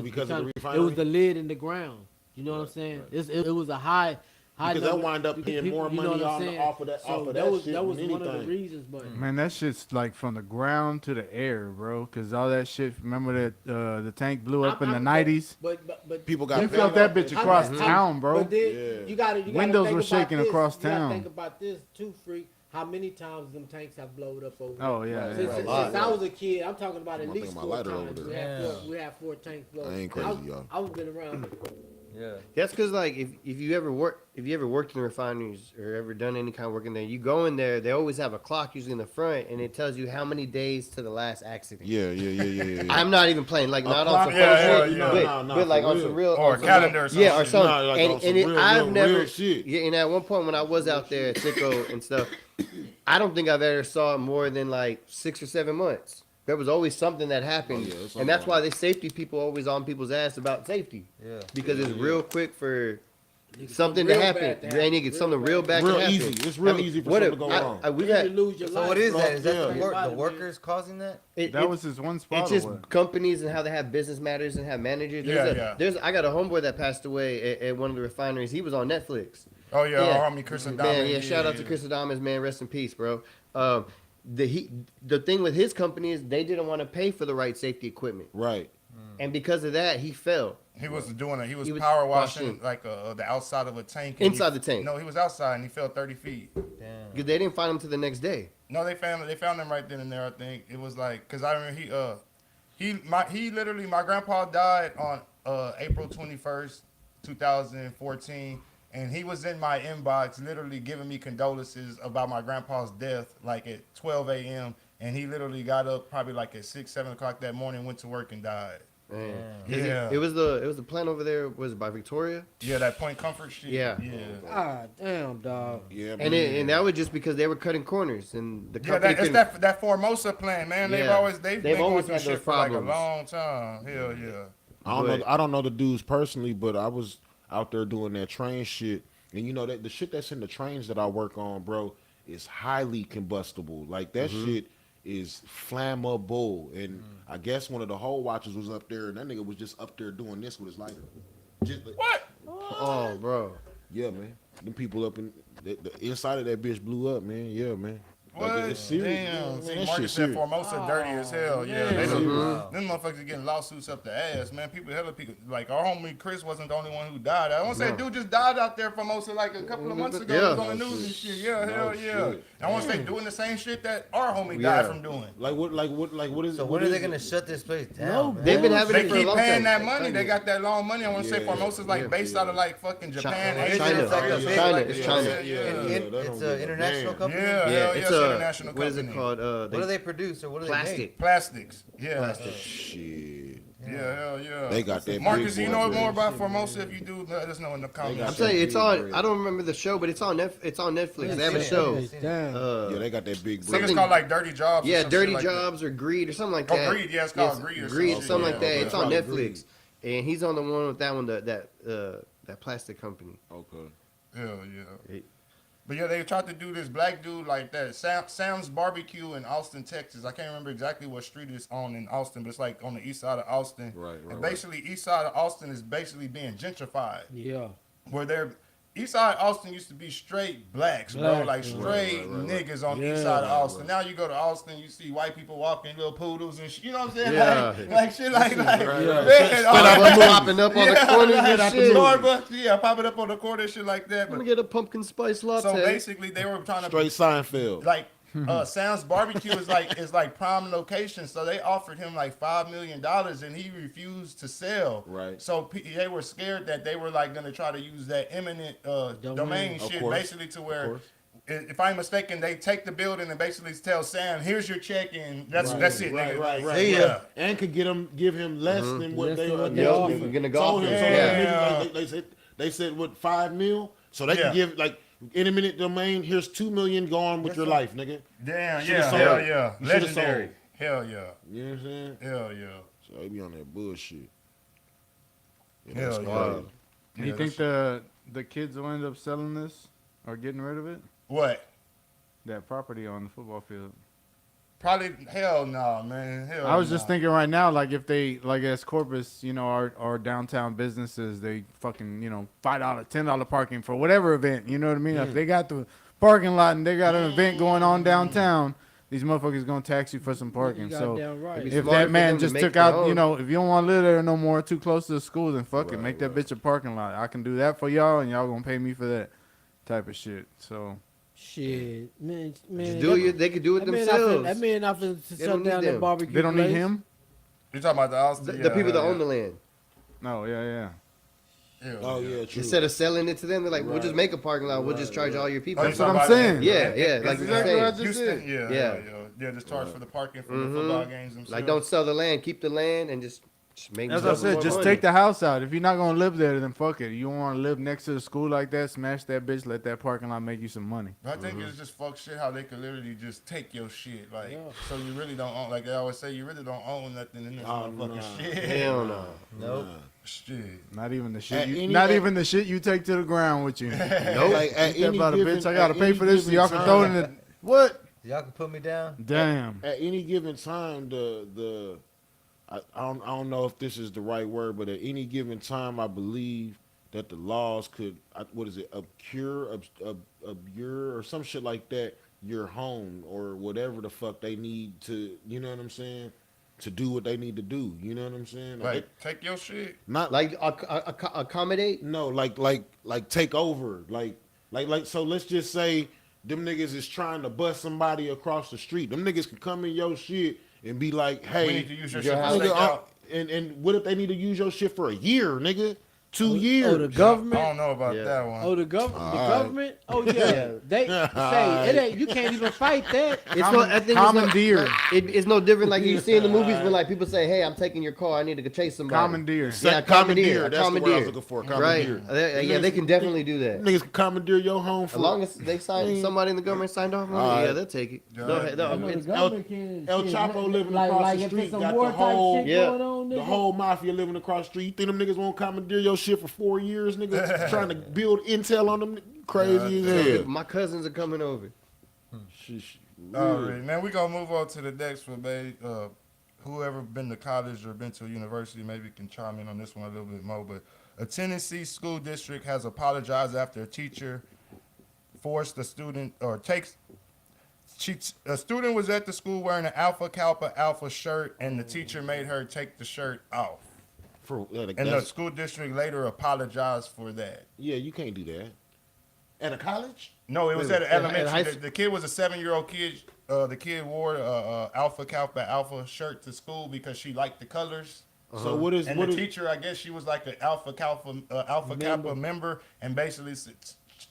Because of the It refinery? was the lid in the ground. You know what I'm saying? It was a high. Because level- they'll wind up paying more you know money what I'm saying? off of that shit that was than one of the anything. reasons, but Man, that shit's like from the ground to the air, bro. Cause all that shit. Remember that the tank blew up in the '90s. But People got You paid felt that off. bitch across town, bro. But then Yeah. you got to Windows think were about shaking this. across You gotta town. think about this too, freak. How many times them tanks have blown up over? Oh, there? yeah, Since, yeah. since lot. I was a kid, I'm talking about at I'm least thinking my 4 lighter over times. there. We had 4 tanks blow. I ain't crazy, y'all. I was been around. Yeah. That's because like if you ever worked in refineries or ever done any kind of work in there, you go in there. They always have a clock usually in the front, and it tells you how many days to the last accident. Yeah. I'm not even playing like not on clock? some Yeah, funny shit, yeah, but, no, but like for on real. some real Or on some calendar real- or some yeah, or shit. something. No, like on some real, I've real, never real shit. Yeah, and at one point when I was out there at Sicko and stuff, I don't think I've ever saw it more than like 6 or 7 months. There was always something that happened, Oh, yeah, it's and that's all why the safety people always on people's ass about safety Yeah. because it's Yeah. real quick for something to real happen. bad to You ain't get something real bad Real to happen. easy. It's real easy for something to go wrong. We've You had lose your So life. what is that? Is that Yeah. the workers causing that? That was his one spot. It's or just what? companies and how they have business matters and have managers. I got a homeboy that passed away at one of the refineries. He was on Netflix. Oh yeah, Yeah. our homie Chris Adams. Man, yeah, shout out to Chris Adamas, man. Rest in peace, bro. The thing with his company is they didn't want to pay for the right safety equipment, Right. and because of that, he fell. He was doing it. He was He was power washing washing. like the outside of a tank. and Inside he- the tank. No, he was outside and he fell 30 feet. Damn. Because they didn't find him till the next day. No, they found him right then and there. I think it was like because I remember he literally, my grandpa died on April 21st, 2014, and he was in my inbox literally giving me condolences about my grandpa's death like at 12 a.m. And he literally got up probably like at 6, 7 o'clock that morning, went to work and died. Man. Yeah. It was the plant over there. Was it by Victoria? Yeah, that Point Comfort shit. Yeah. Ah, damn, dog. Yeah, And that was just because they were cutting corners and the Yeah, company. that Formosa plant, man. They've Yeah. always been going always through had shit those for like a problems. long time. Hell yeah. I don't know the dudes personally, but I was out there doing that train shit, and you know that the shit that's in the trains that I work on, bro, is highly combustible. Like that shit is flammable, and I guess one of the hole watchers was up there, and that nigga was just up there doing this with his lighter. Just like, What? Oh, bro. yeah, man. Them people up in the inside of that bitch blew up, man. Yeah, man. What? Like, it's serious. Damn. Yeah, See, man, that Marcus shit said serious. Formosa dirty as hell. Yeah, man. they don't, Wow. them motherfuckers are getting lawsuits up the ass, man. Hella people, like our homie Chris wasn't the only one who died. I want to say dude just died out there Formosa like a couple of months ago. Yeah. He was on the No news and shit. shit. Yeah, No hell yeah. shit. I want to say doing the same shit that our homie Yeah. died from doing. Like what is? So what when are is they it? gonna shut this place down? No, man? They've been having They it for a keep long paying time. that money. They got that long money. I want to say Yeah. Formosa's like Yeah. based out of like fucking Japan, China. Asia. It's like a Yeah. big- China. Like, It's yeah, China. yeah, yeah. It's an international company. Yeah, Yeah, hell it's yeah, a international what is it company. called? What do they produce or what do they Plastic. make? Plastics. Yeah. Plastic. Shit. Yeah, hell yeah. They got that Marcus, big you boy know bread. more about Formosa? If you do, let us know in the comments. got I'm saying it's big on. bread. I don't remember the show, but it's on Netflix. They have a Yeah. show. Damn. Yeah, they got that big I think bread. it's called like Dirty Jobs. or Yeah, some shit Dirty like Jobs or Greed or something like that. that. Oh, Greed. Yeah, it's called Greed or Greed, something. something Yeah, like that. yeah, It's yeah. on Probably Netflix, and he's on the one with that one, that plastic company. Okay. Hell yeah. Hey. But yeah, they tried to do this black dude like that. Sam's Barbecue in Austin, Texas. I can't remember exactly what street it's on in Austin, but it's like on the east side of Austin. Right. And basically, east side of Austin is basically being gentrified. Yeah. Where they're east side of Austin used to be straight blacks, bro, Black, like yeah. straight Right. niggas on the Yeah. east side of Austin. Now you go to Austin, you see white people walking, little poodles and shit. You know what I'm saying? Yeah. Like shit like Right. man, Starbucks popping up on the corners like and shit. Starbucks, yeah, popping up on the corner, shit like that. I'm But gonna get a pumpkin spice latte. so basically, they were trying to Straight Seinfeld. like Sam's Barbecue is like prime location, so they offered him like $5 million and he refused to sell. Right. So they were scared that they were like gonna try to use that eminent domain Of shit, course. basically to where. course. If I'm mistaken, they take the building and basically tell Sam, "Here's your check, and that's it, Right, nigga." right, Like, right. yeah. right. And could give him less than what Less they than what they Yeah, offered. we're gonna told golf. him. So Yeah. they said what, $5 million? So they Yeah. can give like eminent domain. Here's $2 million going with your life, nigga. Damn, Should've yeah, sold. hell yeah, You should've legendary, sold. hell yeah, You know what I'm saying? hell yeah. So they be on that bullshit. Yeah, Hell that's yeah. crazy. Do you think the kids will end up selling this or getting rid of it? What? That property on the football field. Probably hell no, man. Hell I was just nah. thinking right now, like if they, like as Corpus, you know, our downtown businesses, they fucking, you know, $5, $10 parking for whatever event. You know what I mean? If they got the parking lot and they got an event going on downtown, these motherfuckers gonna tax you for some parking. You So goddamn right. Maybe if smarter that for man them to just make took their out, own. you know, if you don't want to live there no more, too close to the school, then fuck it, Right, make that right. bitch a parking lot. I can do that for y'all, and y'all gonna pay me for that type of shit. So Shit, man. Just do it. They could do it themselves. That man not finna They shut don't need down that them. barbecue. they don't need place. him. You talking about the Austin? The people that own the land. No, yeah. Oh yeah, true. Instead of selling it to them, they're like, we'll just Right. make a parking lot. We'll just charge all your people. That's what I'm saying. Yeah, yeah, like you're exactly what I saying. just Houston, said. yeah, Yeah. yeah. Just charge for the parking for the football games themselves. Like, don't sell the land, keep the land, and just make. That's what I yourself said. more Just money. take the house out. If you're not gonna live there, then fuck it. You don't want to live next to the school like that? Smash that bitch. Let that parking lot make you some money. I think it's just fuck shit how they could literally just take your shit. Like, so you really don't own, like they always say, you really don't own nothing in this motherfucking nah. shit. Hell no. Nope. Shit. Not even the At shit. any- Not at- even the shit you take to the ground with you. Nope. Like at Ain't that any about a given, bitch? I gotta at pay any for this. So given y'all can throw it in time- the what? Y'all can put me down. Damn. At any given time, I don't know if this is the right word, but at any given time, I believe that the laws could, what is it, obscure or some shit like that, your home or whatever the fuck they need to, you know what I'm saying, to do what they need to do. You know what I'm saying? Like, take your shit. not Like accommodate. no, like take over, like so let's just say them niggas is trying to bust somebody across the street. Them niggas can come in your shit and be like, We hey, need to use your your shit for house. nigga, stakeout. and what if they need to use your shit for a year, nigga? 2 years. Oh, the government. I don't know about Yeah. that one. Oh, the government. The Alright. government. Oh yeah, they say it ain't. You can't even fight that. It's no, I think Commandeer. it's no different. Like you see in the movies when like people say, "Hey, I'm taking your car. I need to go chase somebody." Commandeer. Yeah, Commandeer. That's the word I was commandeer. looking for. Right? Commandeer. Yeah, they can definitely do that. Niggas can commandeer your home As for long as they sign somebody in the government signed off on it, Alright. yeah, they'll take it. Yeah. Go ahead. No, I know the it's- government can. El shit, Chapo living like, across like the if street, there's some got war the type whole- shit Yeah. going on, the nigga. whole mafia living across the street. You think them niggas won't commandeer your shit for 4 years, nigga? Trying to build intel on them, crazy as hell. My cousins are coming over. Sheesh. All right, man. We gonna move on to the next one, babe. Whoever been to college or been to a university maybe can chime in on this one a little bit more. But a Tennessee school district has apologized after a teacher forced a student or takes. A student was at the school wearing an Alpha Kappa Alpha shirt, and the teacher made her take the shirt off. Like, And the that's- school district later apologized for that. yeah, you can't do that. At a college? No, it was Wait, at an at high elementary. school? The kid was a 7-year-old kid. The kid wore a Alpha Kappa Alpha shirt to school because she liked the colors. So what is And what the is teacher, I guess she was like an Alpha Kappa member, and basically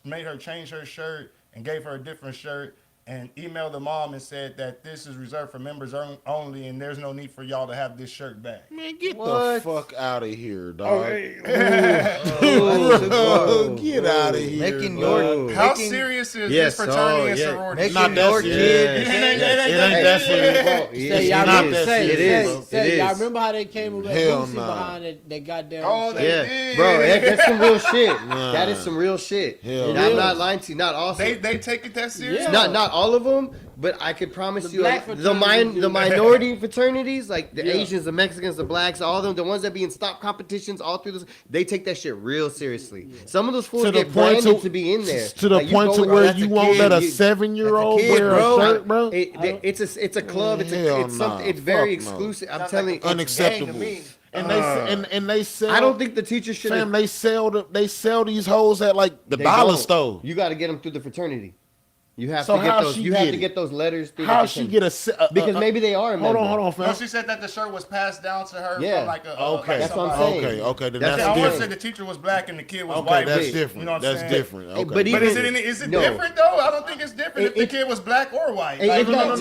made her change her shirt and gave her a different shirt, and emailed the mom and said that this is reserved for members only, and there's no need for y'all to have this shirt back. man? Get the What? fuck out of here, dog. Oh, Get out of here. Making dog. your How making, serious is Yes, this fraternity and yeah. sorority? making Not that your serious. kid. It ain't It that ain't that serious. Say, y'all not remember, that say, serious. It is. say, It y'all is. remember how they came with that Hell Boosie nah. behind that goddamn Oh, shit? they Yeah, did. bro, that's some real shit. Nah. That is some real shit. Hell And yeah. I'm not lying to you. Not all. They take it that serious? Yeah. Not all of them, but I could promise The you, black the fraternities do. the minority fraternities, like the Yeah. Asians, the Mexicans, the blacks, all of them, the ones that be in stop competitions, all through this, they take that shit real seriously. Some of those fools To the get point branded to- to be in there. To the Like, you point go to with- where that's you a won't kid, let a you- 7-year-old kid, wear bro. a shirt, bro? It's a club. It's Hell something. nah. It's very Fuck no. exclusive. I'm Sounds telling like you. a Unacceptable. gang to me. And they sell. I don't think the teacher should. Fam, they sell these hoes at like the dollar store. You got to get them through the fraternity. You have So to get how those. she You have get to it? get those letters through. How the she fraternity. get a Because maybe they are a Hold member. on, No, fam. she said that the shirt was passed down to her Yeah. from like a Okay, That's what I'm somebody. saying. Okay, then That's that's I want to say different. the teacher was black and the kid was Okay, white. that's but, different. You know what I'm That's saying? different. Hey, Okay. but But even- is it No. different though? I don't think it's different if the kid was black or white. Hey, Like, it's not- no, It's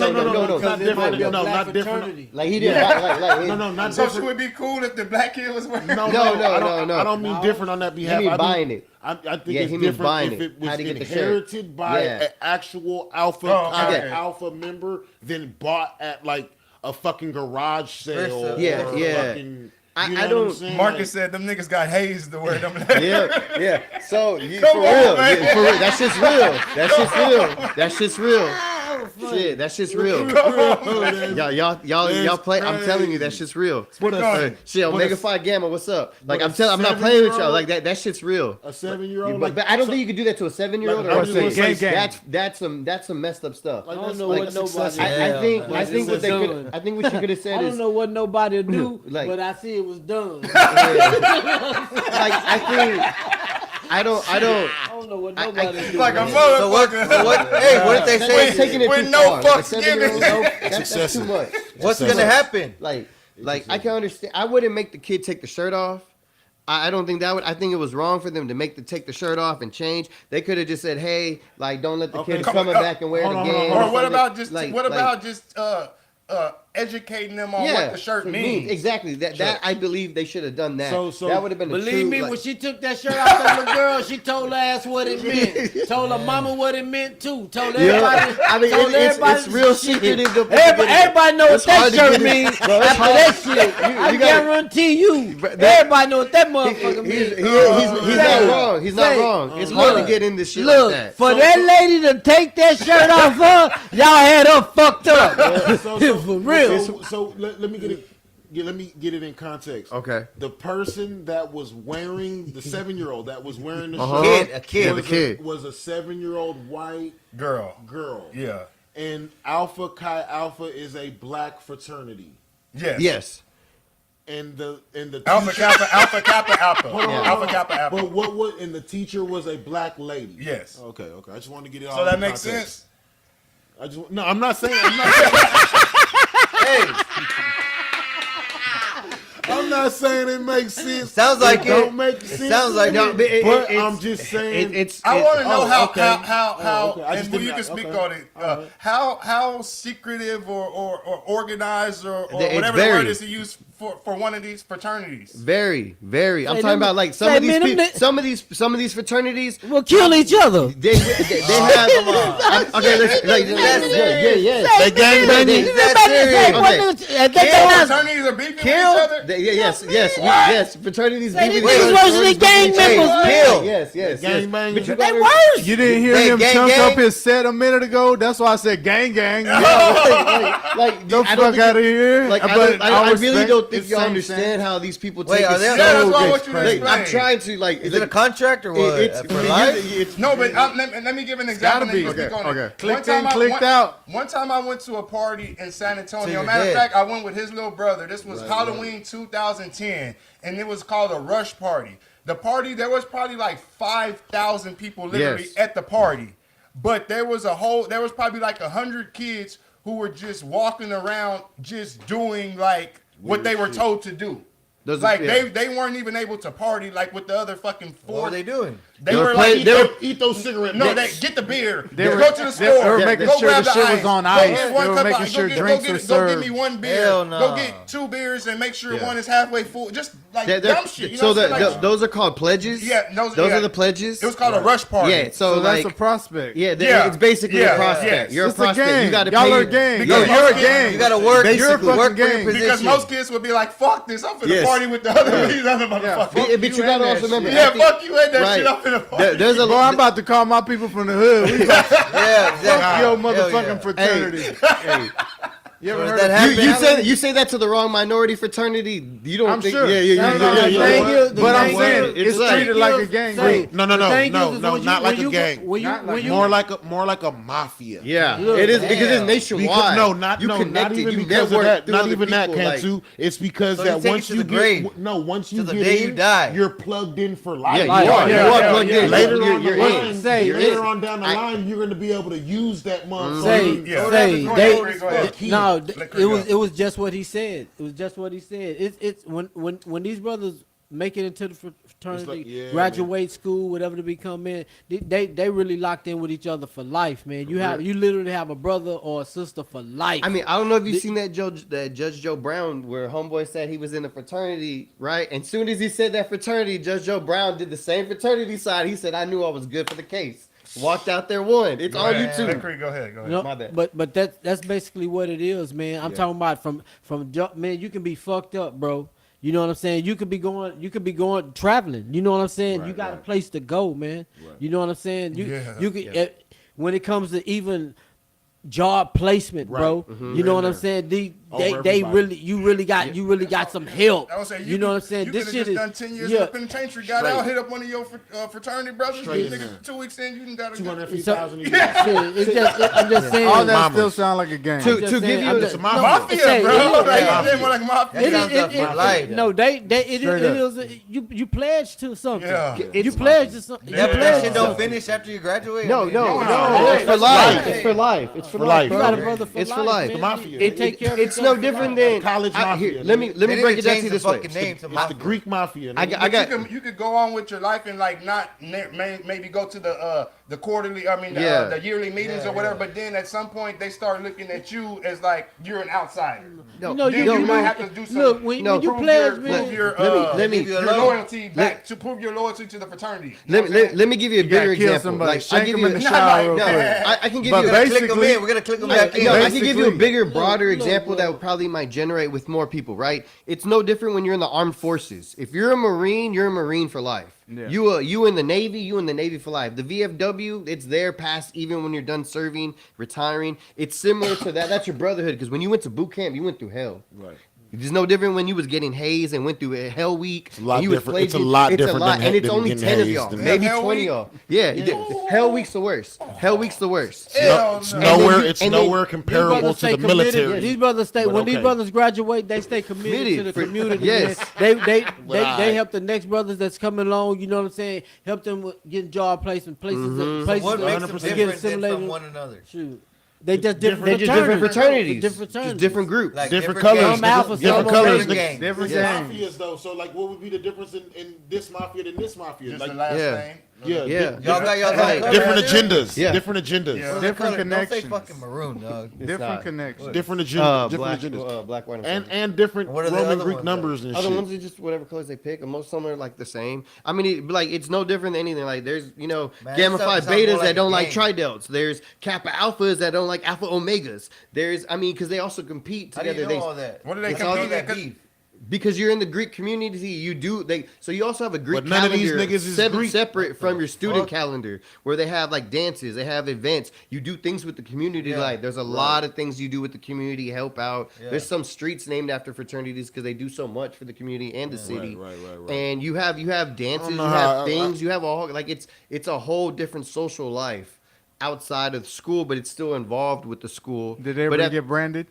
not different. be a No, black not different. fraternity. Like he didn't. Like No, not so she different. would be cool if the black kid was wearing. No, No, I don't mean No. different on that behalf. mean I buying it. I think Yeah, it's he means different buying if it. it was How to get the shirt. inherited by Yeah. an actual alpha Oh, okay. alpha member, then bought at like a fucking garage sale. Versa. Yeah, or yeah. fucking, I you know what don't- I'm saying? Marcus Like, said them niggas got hazed to wear them. Yeah. So for Come on, real, man. yeah, for real, that shit's real. That shit's real. That shit's real. Shit, that shit's real. Y'all play. I'm telling you, that shit's real. Shit, Omega Phi Gamma, what's up? Like but I'm not playing with y'all. 7-year-old Like that shit's real. a 7-year-old. But I don't think you could do that to a 7-year-old Like, or I a was gonna kid. say, That's some messed up stuff. Like, I don't that's know like what a nobody. success. I think Yeah, what they it's could. done. I think what you could have I said don't is know what nobody do, Like- but I see it was done. like I think I don't. I don't know what nobody do. like a man. So what? motherfucker. Hey, what if they That's say? taking it with too no far. fucks Like, 7-year-old, given. that's too excessive. much. What's Excessive. gonna happen? Like I can understand. I wouldn't make the kid take the shirt off. I don't think that would. I think it was wrong for them to take the shirt off and change. They could have just said, "Hey, like, don't let the Okay. kid Come coming on, back and wear it hold on, again." hold on, Or what something. about just Like- what like- about just educating them on what the shirt means? Exactly. That I believe they should have done that. So- that would have been a Believe true, me, like- when she took that shirt off that little girl, she told her ass what it meant. Told her mama what it meant too. Told everybody. I mean, told it's everybody real shit. secretive. Everybody know what It's hard that to shirt get it. means. Bro, it's After hard. that shit, I you gotta- guarantee you, But that- everybody know what that motherfucker He's means. not Say, wrong. He's not say, wrong. It's hard to look, get into shit Look, like that. for that lady to take that shirt off her, y'all had her fucked up. For real. So let me get it. Let me get it in context. Okay. The person that was wearing the 7-year-old that was wearing the Uh-huh. shirt, A kid. was The kid. was a 7-year-old white Girl. girl. Yeah. And Alpha Chi Alpha is a black fraternity. Yes. Yes. And the Alpha teacher- Kappa, Alpha Kappa, Alpha. Hold on, hold Alpha on. Kappa, Alpha. But what was and the teacher was a black lady. Yes. Okay. I just wanted to get it all. So that in makes context. sense. I'm not saying. I'm not saying. Hey, not saying it makes sense. Sounds like it. Don't make sense. sounds like No, it. but But it's- I'm just saying. I want to know how okay. I just and you didn't- can speak okay. on it. How secretive or organized or It's whatever the very- word is to use for one of these fraternities. Very, very. I'm Say talking them- about like say, some of these man, them people, ni- some of these fraternities. We'll kill each other. They have okay. Listen, like, yeah. They gang banging. Fraternities are beefing with each other. Yes. Fraternities. Say beefing these each other. niggas worse than gang members. Kill. Yes. Gang banging. But you They gotta- worse. You didn't hear Hey, him gang, chunk gang. up his set a minute ago? That's why I said gang. like, The I don't fuck think out of here. Like, But I really respect don't think it's y'all same understand how these people Wait, take are it they- so Yeah, that's what I good. want you to Like, explain. I'm trying to like. Is it a contract or what? It's For life? it's No, but let me give an gotta example. be. and you speak on it. Okay. Clicked One time in, clicked out. One time I went to a party in San Antonio. you're Matter of dead. fact, I went with his little brother. This was Halloween 2010, and it was called a Rush Party. The party, there was probably like 5,000 people literally Yes. at the party, but there was probably like 100 kids who were just walking around, just doing like what they were told to do. Those are- Like yeah. they weren't even able to party like with the other fucking What four. were they doing? They were were playing- like they were- Eat those cigarette no, butts. they get the beer. They Go were- to the they store. were making go sure grab the shit was ice. on Go ice. get one They were cup making of- sure go drinks get, were Go get me served. one beer. Hell no. Go get 2 beers and make sure one is halfway full. Just like They're- dumb shit. You know so what I'm saying? Like, those are called pledges. Yeah, those are yeah. the pledges. it was called a rush party. Yeah, so, So like that's a prospect. yeah, Yeah. it's basically Yeah. a prospect. Yes. You're It's a a prospect. gang. You got to Y'all pay. are a gang. Because You're a most gang. You gotta work. Basically. work for your Gang. position. Because most kids would be like, "Fuck this! I'm finna Yes. party with the other these other motherfuckers." But you you got to and also that remember. shit. Yeah, I think- fuck you and that Right. shit. I'm finna party. There's a Bro, I'm about to call my people from the hood. We about to Yeah, exactly. yo Hell motherfucking yeah. fraternity. You ever So heard that of happened? you say that to the wrong minority fraternity. You don't I'm think? sure. Yeah. No, no, yeah. thing is- the But I'm thing saying is- it's like- treated like a gang. Say, No, no, the no, thing no, is no, when not you- like when a you gang. go- when you- Not like- when you- More like a mafia. Yeah, Look, it is because it's damn. nationwide. Because not you not even you because of network that. through Not other even that, people, like- Kansu. It's because So you that take once it to you the grave. get once you To the get day in, you die. you're plugged in for life. Yeah, you Like, are. yeah, You are yeah, plugged yeah. in. Later You're- on the you're line, in. Say, You're later in. on down the line, you're going to be able to use that motherfucker. Say, Yeah. say, Go they, ahead, go ahead. no, Let it Craig was go. it was just what he said. It was just what he said. It's when these brothers make it into the fraternity, yeah, graduate school, whatever to become in, they really locked in with each other for life, man. You literally have a brother or a sister for life. I mean, I don't know if you've seen that Judge Joe Brown where homeboy said he was in a fraternity, right? And soon as he said that fraternity, Judge Joe Brown did the same fraternity side. He said, "I knew I was good for the case." Walked out there, won. It's on Let YouTube. Craig go ahead. Go ahead. You know, My bad. but that's basically what it is, man. I'm talking about from man. You can be fucked up, bro. You know what I'm saying? You could be going traveling. You know what I'm saying? You got a place to go, man. You know what I'm saying? You can when it comes to even job placement, bro. You know what I'm saying? They everybody. really you really got some help. I would say You know what I'm saying? You This could shit have is just done 10 years in the penitentiary. Got Straight. out, hit up one of your fraternity brothers. Straight You in niggas there. 2 weeks in, you done got a 250,000 a year. shit, it's just I'm just saying. All that Mamas. still sound like a gang. To just give saying, you I'm the- just- It's a mafia. Mafia, Say, bro. it is- Like, yeah. you didn't want like mafia. That sounds up for life. No, it Straight is you pledge to something. Yeah. You pledge to something. Yeah, but You that pledge shit to don't something. finish after you graduate. No, I mean, no, come no. on. It's for life. It's for life. It's for For life. life, You got a bro. brother for It's life, for life. man. The mafia. It take care of It's itself no for different life. than College mafia, Here, let me They need break to it down change to you the this way. fucking name to It's the mafia. Greek mafia. I nigga. got- But you could go on with your life and like not maybe go to the quarterly, Yeah. the yearly meetings or whatever. But then at some point they start looking at you as like you're an outsider. No, No, Then you you might have to do something. Look, when No, you prove pledge, Prove man. your let me- your loyalty back to prove your loyalty to the fraternity. You know what I'm saying? Let me give you a You gotta bigger kill example. somebody. Like, I Shank give him you in the No, shower real no, quick. I can give But you We're gonna click them basically- in. We're gonna click them back in. No, I can give you a Basically- bigger, broader Look, example that look. probably might generate with more people, right? It's no different when you're in the armed forces. If you're a Marine, you're a Marine for life. Yeah. You in the Navy, you in the Navy for life. The VFW, it's there past even when you're done serving, retiring. It's similar to that. That's your brotherhood because when you went to boot camp, you went through hell. Right. It's no different when you was getting hazed and went through a hell week. a lot and you was different. It's a plagued. lot It's different than and it's than only getting 10 of hazed y'all, and- maybe Hell 20 week? y'all. Yeah, hell week's the worst. Hell week's the worst. Hell It's no. nowhere. then you- it's and then nowhere These comparable brothers to stay the committed. military. These brothers stay But when these okay. brothers graduate. They stay committed to the For- community. yes. Man. They alright. help the next brothers that's coming along. You know what I'm saying? Help them with getting job placement, places, So places what to makes them get different than assimilated. from one another? Shoot. They just different They just different fraternities. fraternities. Just different groups. Like Different gangs. colors. Some alpha, Different some colors. omega. Gangs. Different It's gangs. mafias though. So like, what would be the difference in this mafia than this mafia? Just Like, the last yeah. name. yeah, Yeah. Y'all got y'all Like, different colors, too? agendas. Yeah. Different agendas. Yeah. What the Different color? Don't say connections. fucking maroon, dog. Different not. connections. Different agendas. Black, different agendas. black, white, And different What are the Roman other Greek ones, numbers and Other shit. ones are just whatever colors they pick, and most of them are like the same. I mean, it's no different than anything. Like there's Man, gamma it phi sounds more betas like that a don't like gang. tridelts. There's kappa alphas that don't like alpha omegas. There's because they also compete How do you together. know all that? What do they It's all compete that in? beef? Because you're in the Greek community, you do they. So you also have a Greek But none of these calendar niggas is Greek. separate from your student fuck? calendar, where they have like dances, they have events. You do things with the community. Yeah. Like there's a lot of things you do with the community, help out. Yeah. There's some streets named after fraternities because they do so much for the community and the city. Right. And you have dances, you know have how- things, you have all like it's a whole different social life outside of school, but it's still involved with the school. Did they But ever get branded?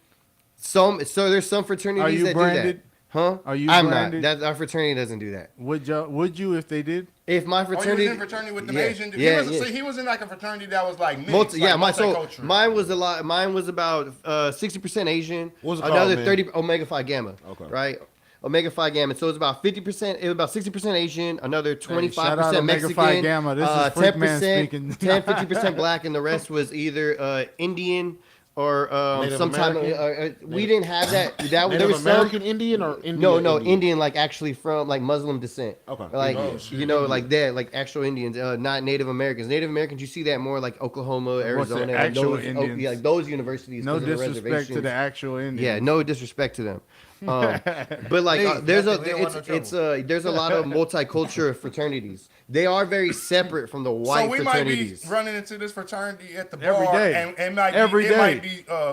so there's some fraternities Are you that branded? do that. Huh? Are you I'm branded? not. That our fraternity doesn't do that. Would you if they did? If my Oh, he was fraternity, in fraternity with the yeah, Asian. yeah, he was, yeah. See, he was in like a fraternity that was like mixed, Yeah, like so multicultural. mine was a lot. Mine was about 60% Asian. What's it another called, man? 30 Omega Phi Gamma. Okay. Right. Omega Phi Gamma. So it's about 50%. It was about 60% Asian. Another 25% shout out Omega Mexican. Phi Gamma. This is Freak Man 10%, speaking. 50% black, and the rest was either Indian or Native some type of. American? We didn't have that. There Native was American Indian or Indian? No, Indian, like actually from like Muslim descent. Okay. Like Oh, shit. like that, like actual Indians, not Native Americans. Native Americans, you see that more like Oklahoma, What's the Arizona, actual those, Indians? like those universities. No 'cause of the disrespect to reservations. the actual Indians. Yeah, no disrespect to them. But like, Please, there's nothing, we don't want no there's a lot of multicultural fraternities. They are very separate from the white So we might be fraternities. running into this fraternity at the Every bar, day. and it might Every be, day. it might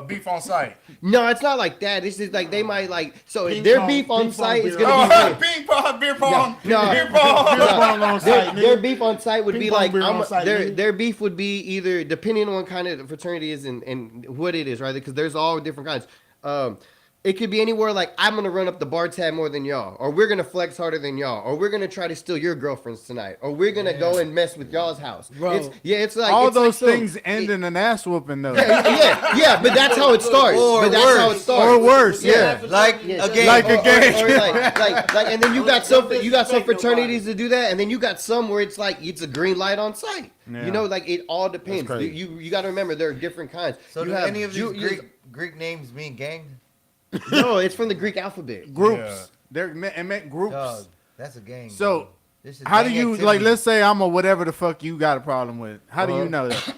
be beef on site. No, it's not like that. It's just like they might like. So if Ping their pong- beef on ping pong site is beer. gonna be. Oh, like- ping pong, beer pong, No. beer pong. Beer pong on site, Their nigga. beef on site would Ping be pong like beer on site, nigga. their beef would be either depending on what kind of fraternity it is and what it is, right? Because there's all different kinds. It could be anywhere like I'm gonna run up the bar tab more than y'all, or we're gonna flex harder than y'all, or we're gonna try to steal your girlfriends tonight, or we're gonna go and mess with y'all's house. Bro. It's like All it's like those so- things end in an ass whooping though. yeah, but that's how it starts. Or but that's how it worse. starts. Or worse, Yeah. Like Yeah. a game. Like a game. Or like, and then you got some fraternities to do that, and then you got some where it's like it's a green light on site. Yeah. You know, like it all depends. crazy. You got to remember there are different kinds. So you do any of these Jew- Greek names mean gang? No, it's from the Greek alphabet. Groups. Yeah. It meant groups. Dog, that's a gang. So, bro. This is How do gang you activity. like? Let's say I'm a whatever the fuck you got a problem with. How do you know that?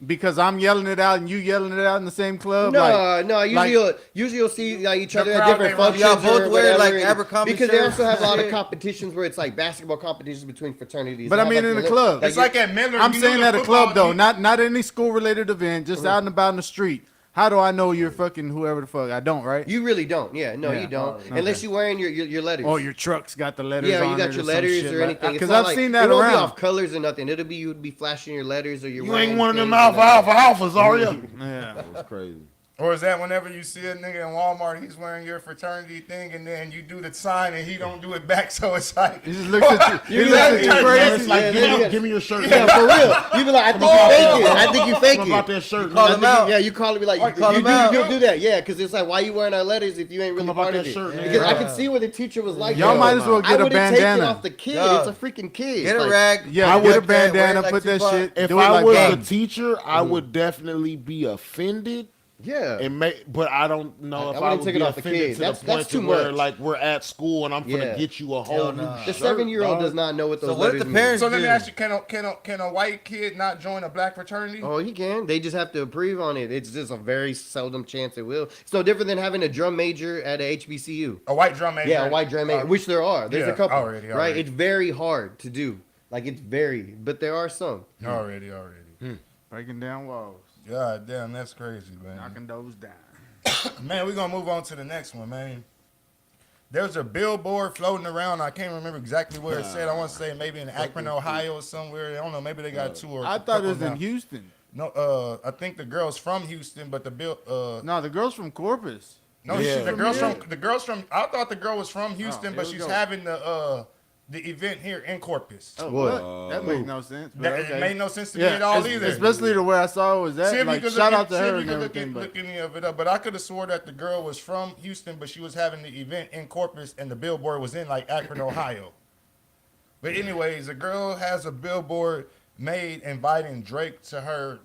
Because I'm yelling it out and you yelling it out in the same club. like, No. Usually you'll see like each The other at crowd, different they run- functions. Y'all both or wear, like, whatever, and- Abercrombie because they shirts also have a lot and of shit. competitions where it's like basketball competitions between fraternities. But They I have, mean like, in the the- club. It's like at Miller. I'm you know saying the at a club football though, team- not any school related event, just out and about in the street. How do I know you're fucking whoever the fuck? I don't, right? You really don't. Yeah, no, Yeah. you don't. Okay. Unless you're wearing your letters. Or your truck's got the letters Yeah, on you it got your some letters shit or like- anything. It's Cause not I've like, seen that it won't be around. off colors or nothing. It'll be you'd be flashing your letters or your. You ain't one of them alpha alphas, are you? Yeah. That's crazy. Or is that whenever you see a nigga in Walmart, he's wearing your fraternity thing, and then you do the sign and he don't do it back, so it's like He just looks at you. He looks at you Yeah, crazy. It's like, Yeah. give me your shirt. Yeah, for real. You be like, I think you fake it. I think you fake What about it. that shirt? Call nigga? him out. Yeah, you call it be like Or call you him do out. you'll do that. Yeah, because it's like why you wearing our letters if you ain't really Come about part of that it. shirt, nigga. Because I Yeah. can see where the teacher was like, Y'all yo, might as well I get a would've taken bandana. off the kid. Yeah. It's a freaking kid. Get a Like, rag. Yeah, I get a would- bandana, wear it put like that Tupac. shit. If do it I like was gang. a teacher, I would definitely be offended. Yeah. But I don't know I if I wouldn't would take be it off the offended kid. to That's the point too to where much. like we're at school and I'm gonna Yeah. get you a Hell whole new nah. The shirt. 7-year-old dog. does not know what those So what if letters the mean. parents So let me do? ask you: Can a white kid not join a black fraternity? Oh, he can. They just have to approve on it. It's just a very seldom chance it will. It's no different than having a drum major at a HBCU. A white drum major? Yeah, a white drum major, which there are. There's yeah, a couple, already. right? It's very hard to do. Like it's very, but there are some. Already. Breaking down walls, God damn, that's crazy, man. knocking those down. Man, we're gonna move on to the next one, man. There's a billboard floating around. I can't remember exactly where it said. I want to say maybe in Akron, Ohio, or somewhere. I don't know. Maybe they got two or. I a thought it was couple in now. Houston. No, I think the girl's from Houston, but the bill. No, the girl's from Corpus. No, Yeah. the girl's from. I thought the girl was from Houston, here but we she's go. having the the event here in Corpus. Oh, What? what? That makes no sense. But That, okay. It made no sense to me at all either. Especially the way I saw it was that. See if you Like, could shout look out to see if her you and could everything. look But any of it up. But I could have swore that the girl was from Houston, but she was having the event in Corpus, and the billboard was in like Akron, Ohio. But anyways, a girl has a billboard made inviting Drake to her,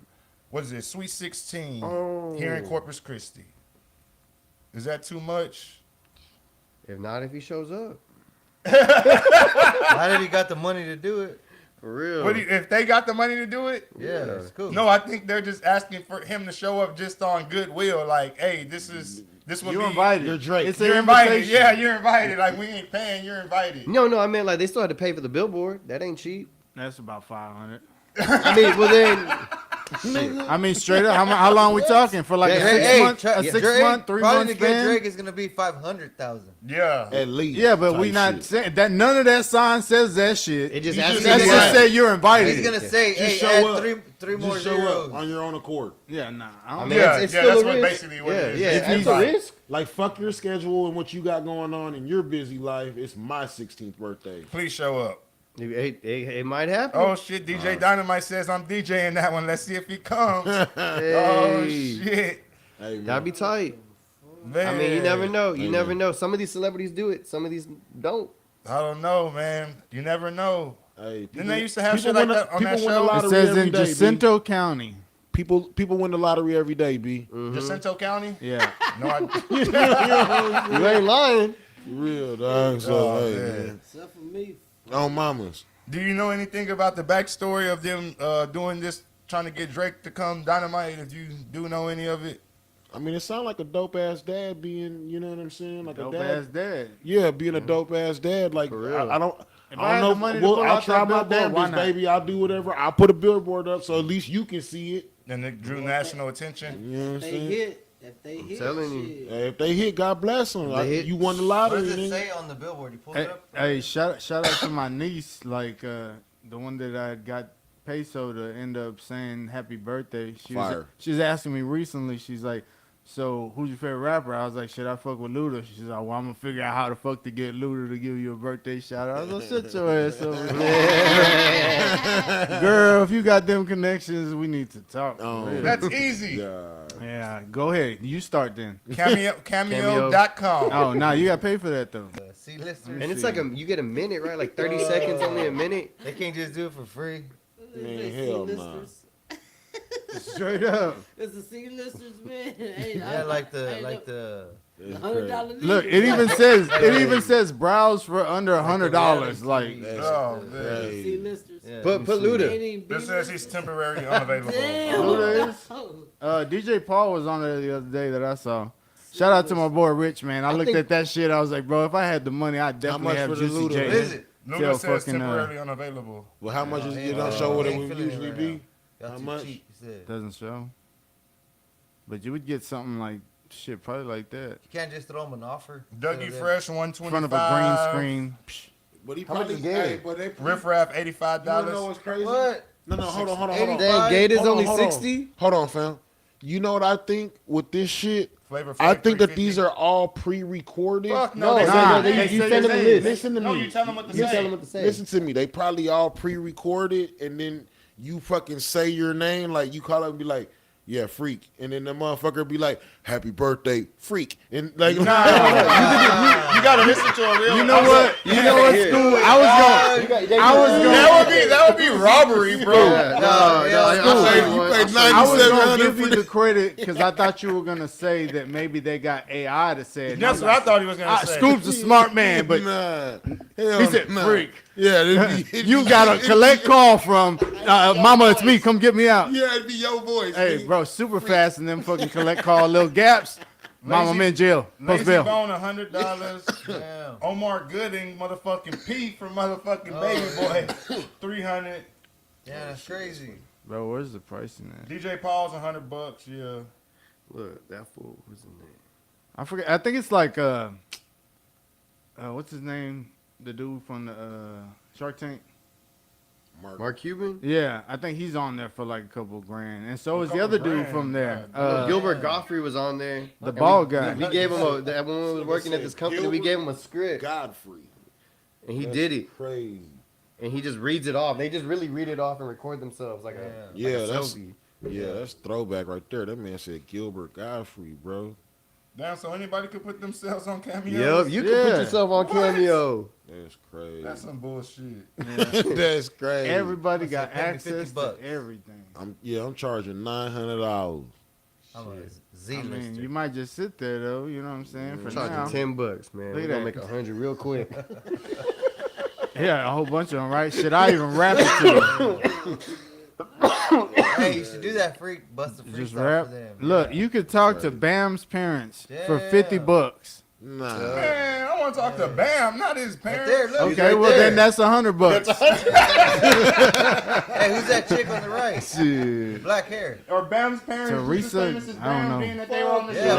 what is it, Sweet 16 here in Corpus Christi. Is that too much? If not, if he shows up. How did he got the money to do it? For real. But if they got the money to do it, Yeah, it's cool. no, I think they're just asking for him to show up just on goodwill. Like, hey, this would you be invited. You're Drake. It's You're an invited. invitation. Yeah, you're invited. Like, we ain't paying. You're invited. No, I meant like they still had to pay for the billboard. That ain't cheap. That's about 500. I mean, well then, I mean, straight up, how long we talking for? Like a Hey, 6 hey, month, a Yeah, 6 Drake, month, 3 probably month to get span? Drake is gonna be 500,000. Yeah. At least. Yeah, but type we not shit. saying that. None of that sign says that shit. it just You has just to That's be said just that. say you're invited. He's gonna say, Just hey, show add up. three more Just show zeros. up on your own accord. Yeah, nah. I don't I know. mean, Yeah, it's yeah, still that's a what risk. basically what yeah, it is. Yeah, If it's you- a risk. Like, fuck your schedule and what you got going on in your busy life. It's my 16th birthday. Please show up. It might happen. Oh shit, DJ Dynamite says I'm DJing that one. Let's see if he comes. Oh Hey. shit. Hey, man. That'd be tight. Man. I mean, you never know. You Hey, never man. know. Some of these celebrities do it. Some of these don't. I don't know, man. You never know. Hey, Didn't they used to have people shit like win that on that people win show? the It lottery says every in day, B. Jacinto County. People win the lottery every day, B. Jacinto County? Yeah. No, I You ain't lying. For real, dog. So, Oh, hey, man. man. Except for me. On mamas. Do you know anything about the backstory of them doing this, trying to get Drake to come Dynamite? If you do know any of it, I mean, it sounds like a dope ass dad being, you know what I'm saying? Like Dope a dad. ass dad. Yeah, being a dope ass dad. Like, For real. I don't. If I I had don't the know. money to Well, pull I'll out try that my billboard, why damnedest, not? baby. I'll do whatever. I'll put a billboard up so at least you can see it. and it drew national attention. You know what I'm They saying? hit. If they hit, telling you. shit. Hey, if they hit, God bless them. They hit. You won the What lottery. does it nigga. say on the billboard? You pulled Hey, it up? hey, shout out to my niece, like the one that I got peso to end up saying happy birthday. Fire. She was asking me recently. She's like, "So who's your favorite rapper?" I was like, "Should I fuck with Luda?" She's like, "Well, I'm gonna figure out how the fuck to get Luda to give you a birthday shout out." I was like, "Shut your ass over there." Girl, if you got them connections, we need to talk. Oh. For real. That's easy. Yeah, go ahead. You start then. Cameo.com. Oh, no, you got to pay for that though. C-listers. And it's like you get a minute, right? Like 30 seconds, only a minute. They can't just do it for free. Man, hell nah. Straight up. It's the C-listers, man. Yeah, like the. $100. Look, it even says browse for under $100. Like, Oh, man. C-listers. Yeah. Put Ain't Luda. even This be says he's temporarily unavailable. Damn. Luda is? DJ Paul was on there the other day that I saw. Shout out to my boy Rich, man. I looked think- at that shit. I was like, bro, if I had the money, I'd definitely much have for the Juicy Luda? J. What is it? Luda Tell says fucking, temporarily unavailable. Well, how much is you ain't- don't show what it ain't would feeling it usually right be? now. Y'all How too much? cheap, he said. Doesn't show. But you would get something like, shit, probably like that. You can't just throw him an offer. Dougie Fresh, In 125. front of a green screen. But he How much probably is Gator? but they Riff Raff, You $85. know what's crazy? What? No, hold on. Dang, Gator's Hold on, only hold on. 60. Hold on, fam. You know what I think with this shit? Flavor I Flav, think that 350. these are all pre-recorded. Fuck No, no. They nah, say- you they send them say a they- list. Listen to No, me. you tell them what to You say. tell them what to say. Listen to me. They probably all pre-recorded, and then you fucking say your name, like you call it and be like, "Yeah, freak," and then the motherfucker be like, "Happy birthday, freak," and like, You gotta listen to a real. You know what? You know what's cool? That would be robbery, bro. you paid I was gonna 9,700 give for you this. the credit because I thought you were gonna say that maybe they got AI to say it. That's what I thought he was gonna say. Scoop's a smart man, but Nah, he said nah. freak. Yeah, You got a collect call from Mama. It's me. Come get me out. Yeah, it'd be your voice. Hey, nigga. bro, super fast and them fucking collect call little gaps. Mama, I'm in jail. Post Lazy bail. Bone, $100. Damn. Omar Gooding, motherfucking P from motherfucking Baby Boy, 300. Yeah, that's crazy. Bro, where's the pricing at? DJ Paul's $100. Yeah. Look, that fool was in there. I forget. I think it's like what's his name? The dude from the Shark Tank. Mark Cuban? Yeah, I think he's on there for like a couple grand, and so is the couple other dude grand, from there. Gilbert Gottfried was on there. the And bald we, guy. We gave him when we was working at this company, we gave him a script. Godfrey. and he That's did it, crazy. and he just reads it off. They just really read it off and record themselves like Yeah, a that's selfie. that's throwback right there. That man said Gilbert Godfrey, bro. Damn, so anybody could put themselves on cameos? Yep, you can put Yeah. yourself on What? Cameo. That's crazy. That's some bullshit. That's crazy. Everybody What's got that, $50 access to bucks? everything. I'm charging $900. I'm a I Z-lister. mean, you might just sit there though. You know what I'm saying? For Charging now, $10, man. Look We're at gonna that. make 100 real quick. yeah, a whole bunch of them, right? Should I even rap it to you? Hey, you should do that, freak. Bust a Just freestyle rap. for them. Look, you could talk to Bam's parents for Yeah. $50. Nah. Man, I want to talk to Bam, not his Right parents. there, look. Okay, right well there. then that's $100. Hey, who's that chick on the right? Shit. Black hair. Or Bam's parents Teresa, just as famous as I don't Bam, know. being that they were on the Yeah.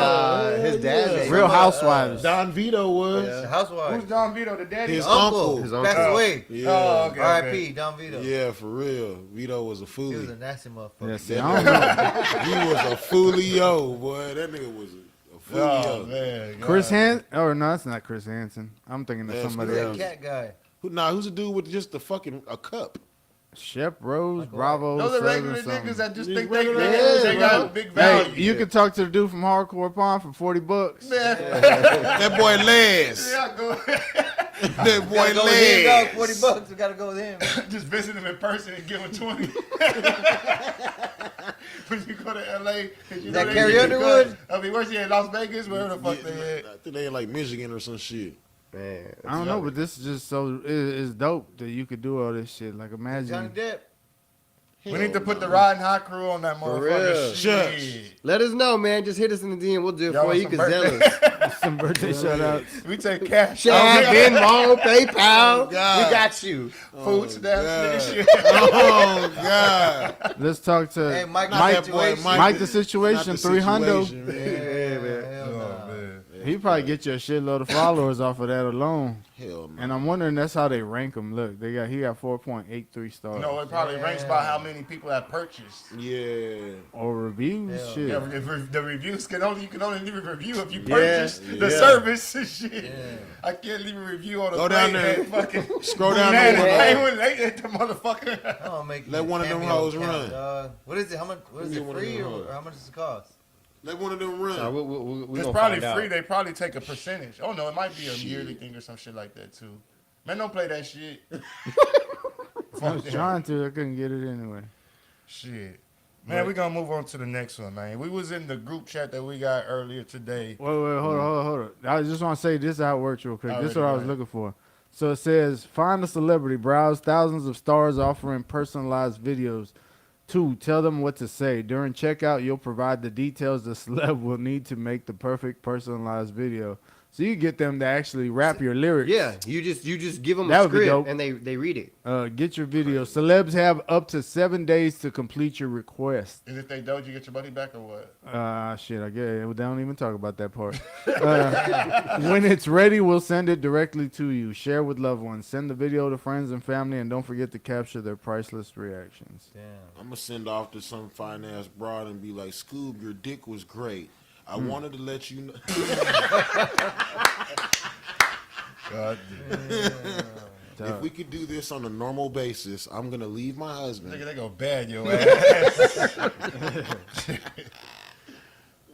show. His dad. Real Housewives. Don Vito was The housewife. Who's Don Vito, the daddy? his Uncle. uncle. His uncle. Passed away. Yeah. Oh, okay. R.I.P. Don Vito. Yeah, for real. Vito was a He was foolie. a nasty motherfucker. Yeah, see, I don't know. He was a foolio, boy. That nigga was a Oh, foolio. man. Chris God. Hansen? Oh no, that's not Chris Hansen. I'm thinking of That's somebody Who's else. that cat guy? Who's the dude with just the fucking a cup? Shep Rose, Like what? Bravo, Those are regular Southern something. niggas that just These think they, regular they, niggas, they bro. got big value. Hey, you could talk to the dude from Hardcore Pond for $40. Man, That boy Les. yeah, go That boy Gotta go with him, dog. Les. $40. We gotta go with him. just visit him in person and give him 20. When you go to LA, and you That know they Carrie get Underwood? guns. I mean, where's he in Las Vegas? Wherever the fuck they at. I think they in like Michigan or some shit. Man, I don't know, but this is just so it's dope that you could do all this shit. Like Johnny imagine. Depp. We need to put the Hell Riding High crew on that For motherfucker. real. Shit. let us know, man. Just hit us in the DM. We'll do it Y'all for you. want You some can birthday? zeal us. Some birthday shout outs. We take cash. Chad, Venmo, PayPal. We God. got you. Food stamps, God. nigga, shit. Oh God. Let's talk to Hey, Mike, Mike, That boy, Mike the Situation, not the 300. situation, man. Yeah, man. Hell Oh, nah. man. He probably get you a shitload of followers off of that alone. Hell no. And I'm wondering that's how they rank him. Look, he got 4.83 stars. No, it probably ranks by how many people have purchased. Yeah. Or reviews, Hell shit. Yeah, the reviews you can only leave a review if you Yeah, purchase the yeah. service and shit. Yeah. I can't leave a review on a Go down there. fucking Scroll down banana there. penguin. They at the motherfucker. I'm gonna make Let you one of them cameo hoes account, run. dog. What is it? How much? What is Give it? me one of Free them or hoes. how much does it cost? Let one of them run. So we It's gonna probably find free. out. They probably take a percentage. Oh no, it might be a yearly thing or some shit like that too. Man, don't play that shit. I Fuck was that. trying to, I couldn't get it anyway. Shit. Man, we gonna move on to the next one, man. We was in the group chat that we got earlier today. Wait, hold on. I just want to say this is how it works real quick. This is what I was Alrighty, looking for. So it says, find a celebrity, browse thousands of stars offering personalized videos. 2, tell them what to say. During checkout, you'll provide the details the celeb will need to make the perfect personalized video. So you get them to actually rap your lyrics. Yeah, you just give them That a would be script dope. and they read it. Get your video. Celebs have up to 7 days to complete your request. And if they don't, you get your money back or what? Shit, I guess they don't even talk about that part. When it's ready, we'll send it directly to you. Share with loved ones. Send the video to friends and family, and don't forget to capture their priceless reactions. Damn. I'm gonna send off to some fine ass broad and be like, Scoob, your dick was great. I wanted to let you know. God If we could do this on a normal basis, I'm gonna leave my husband. Nigga, they go bad your ass.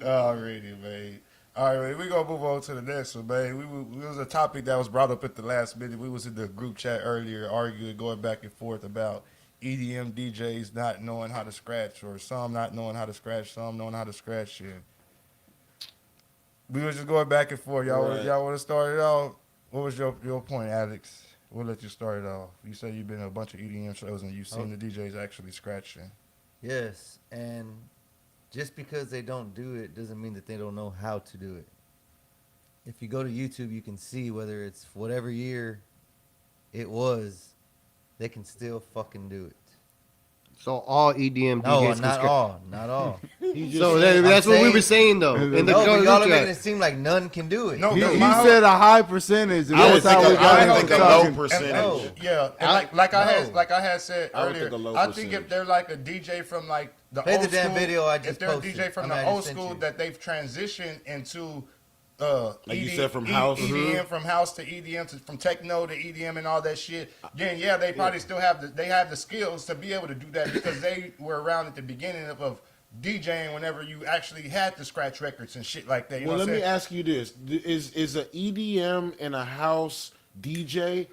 Alrighty, man. All right, we gonna move on to the next one, man. We was a topic that was brought up at the last minute. We was in the group chat earlier, arguing, going back and forth about EDM DJs not knowing how to scratch, or some not knowing how to scratch, some knowing how to scratch. And we was just going back and forth. Y'all, Right. y'all want to start it off? What was your point, Alex? We'll let you start it off. You said you've been to a bunch of EDM shows and you've seen the DJs actually scratching. Yes, and just because they don't do it doesn't mean that they don't know how to do it. If you go to YouTube, you can see whether it's whatever year it was, they can still fucking do it. So all EDM No, DJs can not scratch. all, not all. So that's what we were saying though. In the No, but group y'all are chat. making it seem like none can do it. No, He my whole- said a high percentage. And I would that's how think we a- got I him would to think a low talking. percentage. No. Yeah, and like I had said I would earlier, think a low I think percentage. if they're like a DJ from like the Play old the damn school, video I just if they're a posted. DJ from I the just old sent school you. that they've transitioned into Like you said, from house. EDM, from house to EDM, from techno to EDM and all that shit. Then yeah, they probably still have the skills to be able to do that because they were around at the beginning of DJing whenever you actually had the scratch records and shit like that. You Well, know let what I'm me saying? ask you this: is a EDM and a house DJ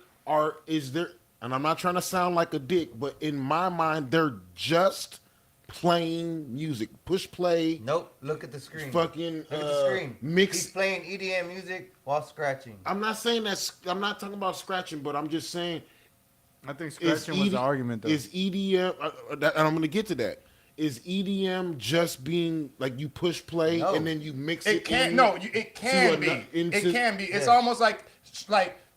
is there? And I'm not trying to sound like a dick, but in my mind, they're just playing music. Push play. Nope. Look at the screen. Fucking Look at the screen. mix. He's playing EDM music while scratching. I'm not saying that. I'm not talking about scratching, but I'm just saying. I think scratching was the argument, though. Is EDM? And I'm going to get to that. Is EDM just being like you push play No. and then you mix it? It can in no, it can to be. into- It can be. It's Yeah. almost like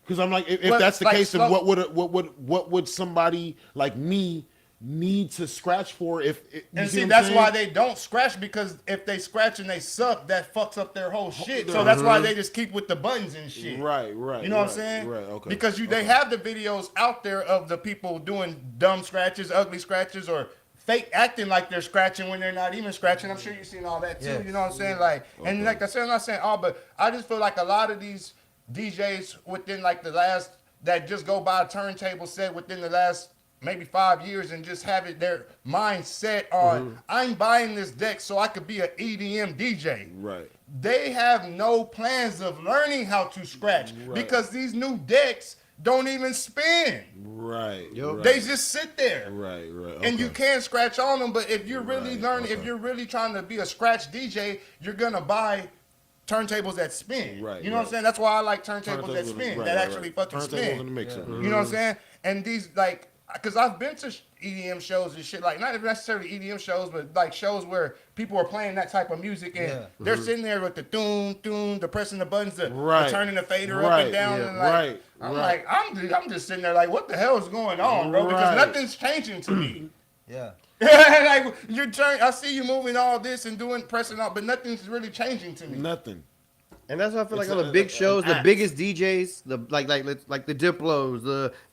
Because I'm like, if But, that's the like, case, slow- then what would somebody like me need to scratch for? If you and see see, what I'm that's saying? why they don't scratch, because if they scratch and they suck, that fucks up their whole shit. So that's why they just keep with the buttons and shit. Right. You know what I'm saying? Right. Okay. Because they have the videos out there of the people doing dumb scratches, ugly scratches, or fake acting like they're scratching when they're not even scratching. I'm sure you've seen all that too. Yes. You know what I'm saying? Like, and like I said, I'm not saying all, but I just feel like a lot of these DJs within like the last that just go by a turntable set within the last maybe 5 years and just have it their mind set on I'm buying this deck so I could be an EDM DJ. Right. They have no plans of learning how to scratch because these new decks don't even spin. Right. They just sit there. Right. And you Okay. can scratch on them, but if you're really Right, learning, if okay. you're really trying to be a scratch DJ, you're gonna buy turntables that spin. Right, You know what I'm right. saying? That's why I like turntables that Turntables, spin, right, that right, actually right. fucking Turntables spin. in the mixer. You know what I'm saying? And these like, cause I've been to EDM shows and shit, like not necessarily EDM shows, but like shows where people are playing that type of music and Yeah. they're sitting there with the doom, the pressing the buttons, the Right. turning the fader up Right, and down, yeah, and like, right, I'm right. like, I'm just sitting there like, what the hell is going on, bro? Because Right. nothing's changing to me. Yeah. Like you're turning, I see you moving all this and pressing out, but nothing's really changing to me. Nothing. And that's why I feel like It's on the a- big a- shows, an the act. biggest DJs, the like the Diplos,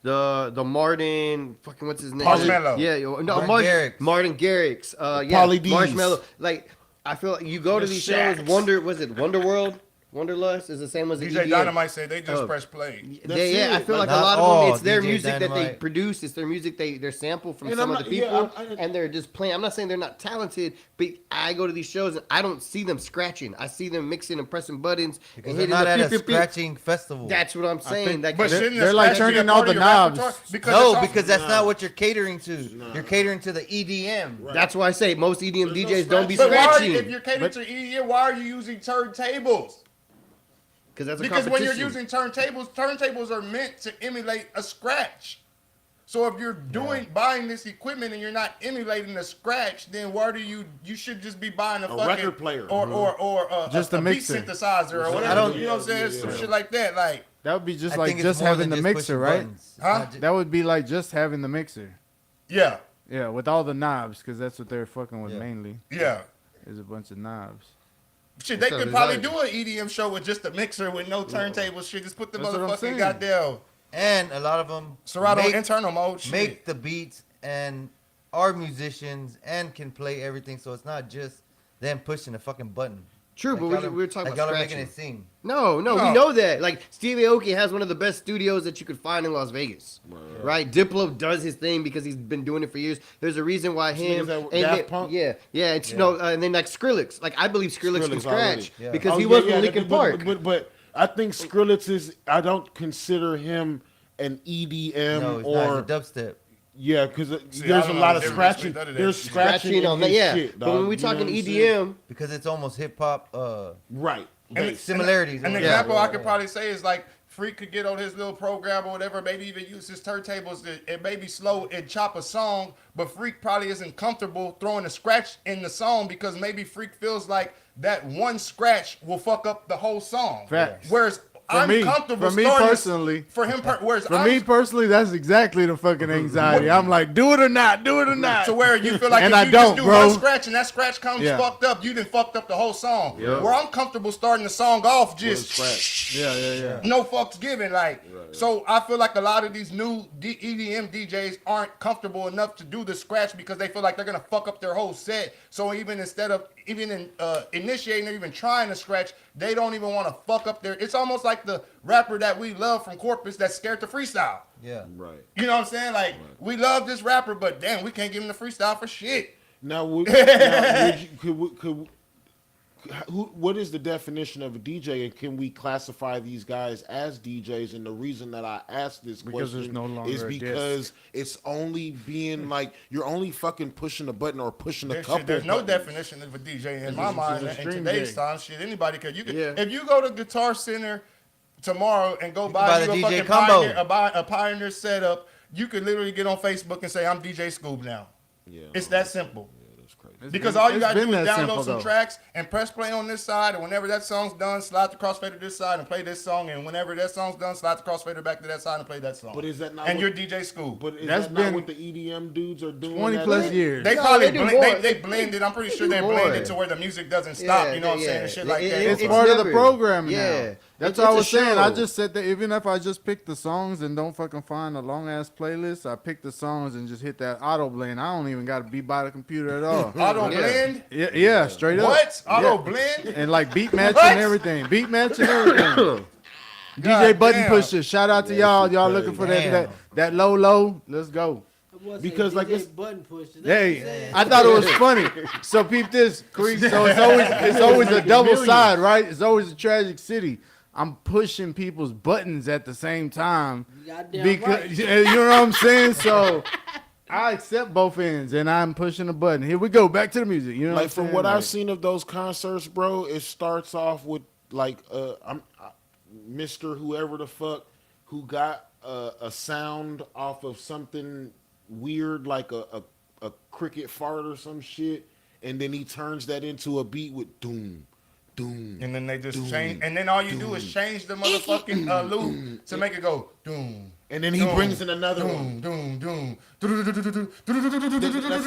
the Martin, fucking what's his name? Marshmello. Yeah, Martin Garrix. Martin Garrix. Yeah, Pauly D's. Marshmello. Like I feel like you go to The these shows. Shaqs. Wonderworld, Wonderlust is the same as the DJ EDM. Dynamite said they just Oh. press play. That's Yeah, I it. feel like Like, a lot not of them, all it's their DJ music that they Dynamite. produce. It's their music they're sampled from And some I'm other not- people, yeah, and they're just playing. I'm not saying they're not talented, but I go to these shows and I don't see them scratching. I see them mixing and pressing buttons Because and they're hitting not the at pew, a pew, pew. scratching festival. That's what I'm saying. think- Like, But They're- shouldn't they're the like scratch be a turning part all of the your knobs. repertoire? Because No, it's all- because that's Nah. not what you're catering to. You're catering to the EDM. that's why I say most EDM There's no DJs don't be But why are scratching you, if you're catering to EDM, why are you using turntables? because that's a Because when you're competition. using turntables are meant to emulate a scratch. So if you're buying this equipment and you're not emulating a scratch, then why do you should just be buying a fucking record player. or Just a a beat mixer. synthesizer or I whatever. don't- You know what I'm saying? yeah, Some yeah. shit like that. Like, That would be just I like think it's just more having than the just mixer, pushing right? buttons. It's Huh? not ju- That would be like just having the mixer. yeah, Yeah, with all the knobs, because that's what they're fucking with Yeah. mainly. yeah. Is a bunch of knobs. Shit, they So could it's probably like- do an EDM show with just a mixer with no turntables. Shit, just put the That's what I'm motherfucking saying. goddamn And a lot of them Serato internal mode. Shit. make the beats and are musicians and can play everything. So it's not just them pushing a fucking button. True, but y'all are- we're talking like about y'all are making scratching. it sing. No, we No. know that. Like Steve Aoki has one of the best studios that you could find in Las Vegas. Right? Diplo does his thing because he's been doing it for years. There's a reason why him niggas that and Daft then- Punk? yeah, it's no, and then like Skrillex. Like I believe Skrillex can Skrillex scratch already. Yeah. because Oh, he yeah, was yeah, from Linkin but- Park. But I think Skrillex is. I don't consider him an EDM No, it's or not. It's a dubstep. yeah, because See, I there's a don't know lot the of difference scratching. between none of that There's shit. scratching in on that, his yeah. shit, But when dog. we You know talking what I'm saying? EDM, Because it's almost hip hop. right? And Based. Similarities. An Yeah. example I could probably say is like Freak could get on his little program or whatever, maybe even use his turntables to it may be slow and chop a song, but Freak probably isn't comfortable throwing a scratch in the song because maybe Freak feels like that one scratch will fuck up the whole song. Facts. Whereas For I'm me- comfortable for me starting personally- for him whereas For I'm me personally, that's exactly the fucking anxiety. I'm like, do it or not, do it or not. to where you feel like And if I you don't, just do bro. one scratch and that scratch comes Yeah. fucked up, you done fucked up the whole song. Yeah. Where I'm comfortable starting the song off With a just scratch. Yeah. no fucks given. Like, so I feel like a lot of these new EDM DJs aren't comfortable enough to do the scratch because they feel like they're gonna fuck up their whole set. So even instead of initiating or even trying to scratch, they don't even want to fuck up their. It's almost like the rapper that we love from Corpus that's scared to freestyle. Yeah. Right. You know what I'm saying? Like we love this rapper, but damn, we can't give him the freestyle for shit. Now, what is the definition of a DJ, and can we classify these guys as DJs? And the reason that I asked this Because there's question no longer is a because it's only being like you're only fucking pushing a button or pushing a couple. There's no buttons. definition of a DJ in my It's mind. a In stream today's J. time, shit, anybody could. You could Yeah. if you go to Guitar Center tomorrow and go buy buy the you a DJ fucking combo. a Pioneer setup, you could literally get on Facebook and say I'm DJ Scoob now. Yeah, It's that simple. yeah, that's crazy. It's Because been- all you it's gotta do been is that download simple, some though. tracks and press play on this side, and whenever that song's done, slide the crossfader to this side and play this song, and whenever that song's done, slide the crossfader back to that side and play that song. But is that not and what- you're DJ Scoob. But is That's that not been what the EDM dudes are doing? 20 that plus day? years. They No, probably they do blend, more. they blended. I'm pretty sure do they're more. blended to where the music doesn't stop. Yeah, You know what I'm yeah. saying? And shit like that. It's It's part of the never- programming yeah. now. That's It's all I a was saying. I show. just said that even if I just pick the songs and don't fucking find a long ass playlist, I pick the songs and just hit that auto blend. I don't even got to be by the computer at all. Auto Yeah. blend. Yeah, straight up. What? Auto Yeah. blend? And like beat matching What? and everything. Beat matching everything. God DJ Button damn. Pusher. Shout out to y'all. shit Y'all crazy. looking for Damn. that low. Let's go. Because, like, it's- button push. Is that Hey, what you're saying? I thought it was funny. So peep this, Creek. So it's always a double side, right? It's always a tragic city. I'm pushing people's buttons at the same time Goddamn because right. you know what I'm saying. So I accept both ends, and I'm pushing a button. Here we go, back to the music. You know, Like from what I'm I've seen of those concerts, bro, it starts off with like Mr. Whoever the fuck who got a sound off of something weird like a cricket fart or some shit, and then he turns that into a beat with doom, doom. And then they just Doom. change. And then all you do is change the motherfucking loop to make it go doom. And then he brings in another one. Doom, doom. That's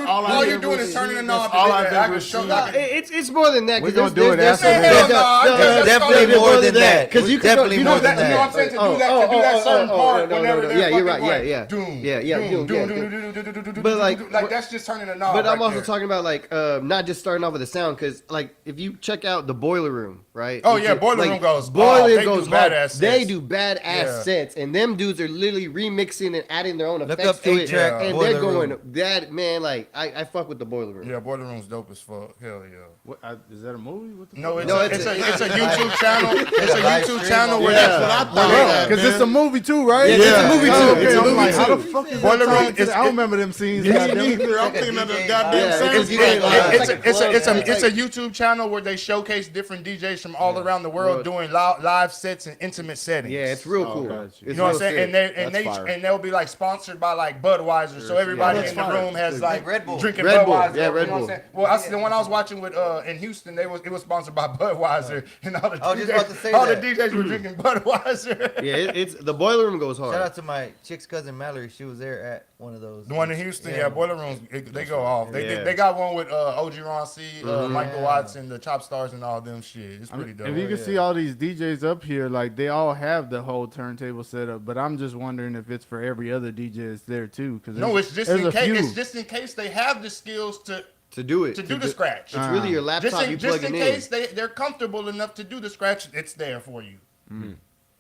all All I've you're ever doing is seen. turning the That's knob. all I I've can ever show seen. I can- It's more than that. We're 'cause gonna do it after Hell this. no, I It's just- definitely that's more called- than that. Because you Definitely can, more You know than that, you know what I'm that. saying? To do that certain part whenever no. they're Yeah, you're right. fucking going, Yeah. Doom, Yeah, doom, yeah. doom, But like- that's just turning the knob. But I'm right also there. talking about like not just starting off with the sound, because like if you check out the Boiler Room, right? Oh, You yeah, check- Boiler like, Room goes Boiler hard. They goes do hard. badass They sets. do badass Yeah. sets, and them dudes are literally remixing and adding their own Look effects up to it, 8-track and Boiler they're going Room. that man. Like I fuck with the Boiler Room. Yeah, Boiler Room's dope as fuck. Hell yeah. What, is that a movie? What the No, fuck? it's, No, a, it's it's, a- a, it's a YouTube channel. It's a live YouTube stream channel on where Yeah. that's what I thought. Because it's a movie too, right? Yeah, it's a movie too. Okay, It's a I'm movie like, how too. the fuck is Boiler that Room talking to is- the- I don't remember them scenes. Me goddamn. neither. I'm Like a thinking of the DJ goddamn Yeah, sound. because you check. ain't lying. It's a YouTube channel where they showcase different DJs from all around the world doing live sets in intimate settings. Yeah, it's real cool. okay. It's You know what I'm real saying? sick. And That's fire. they'll be like sponsored by like Budweiser, so everybody that's in the fire. room has like Red Bull. drinking Red Bull. Budweiser. Yeah, you Red know what I'm Bull. saying? Well, the one I was watching with in Houston, it was sponsored by Budweiser, and all the I was just about to say all that. the DJs were drinking Budweiser. Yeah, it's the Boiler Room goes hard. Shout out to my chick's cousin Mallory. She was there at one of those. The one in Houston, yeah, Boiler Rooms, they go off. Yeah. They got one with OG Ron C, Michael Yeah. Watts, and the Chop Stars and all them shit. It's pretty dope. If you can see all these DJs up here, like they all have the whole turntable set up, but I'm just wondering if it's for every other DJ that's there too. Cause No, it's just there's in a case. few. It's just in case they have the skills to do it. do the scratch. It's really your laptop Just you in plugging in. case they're comfortable enough to do the scratch, it's there for you.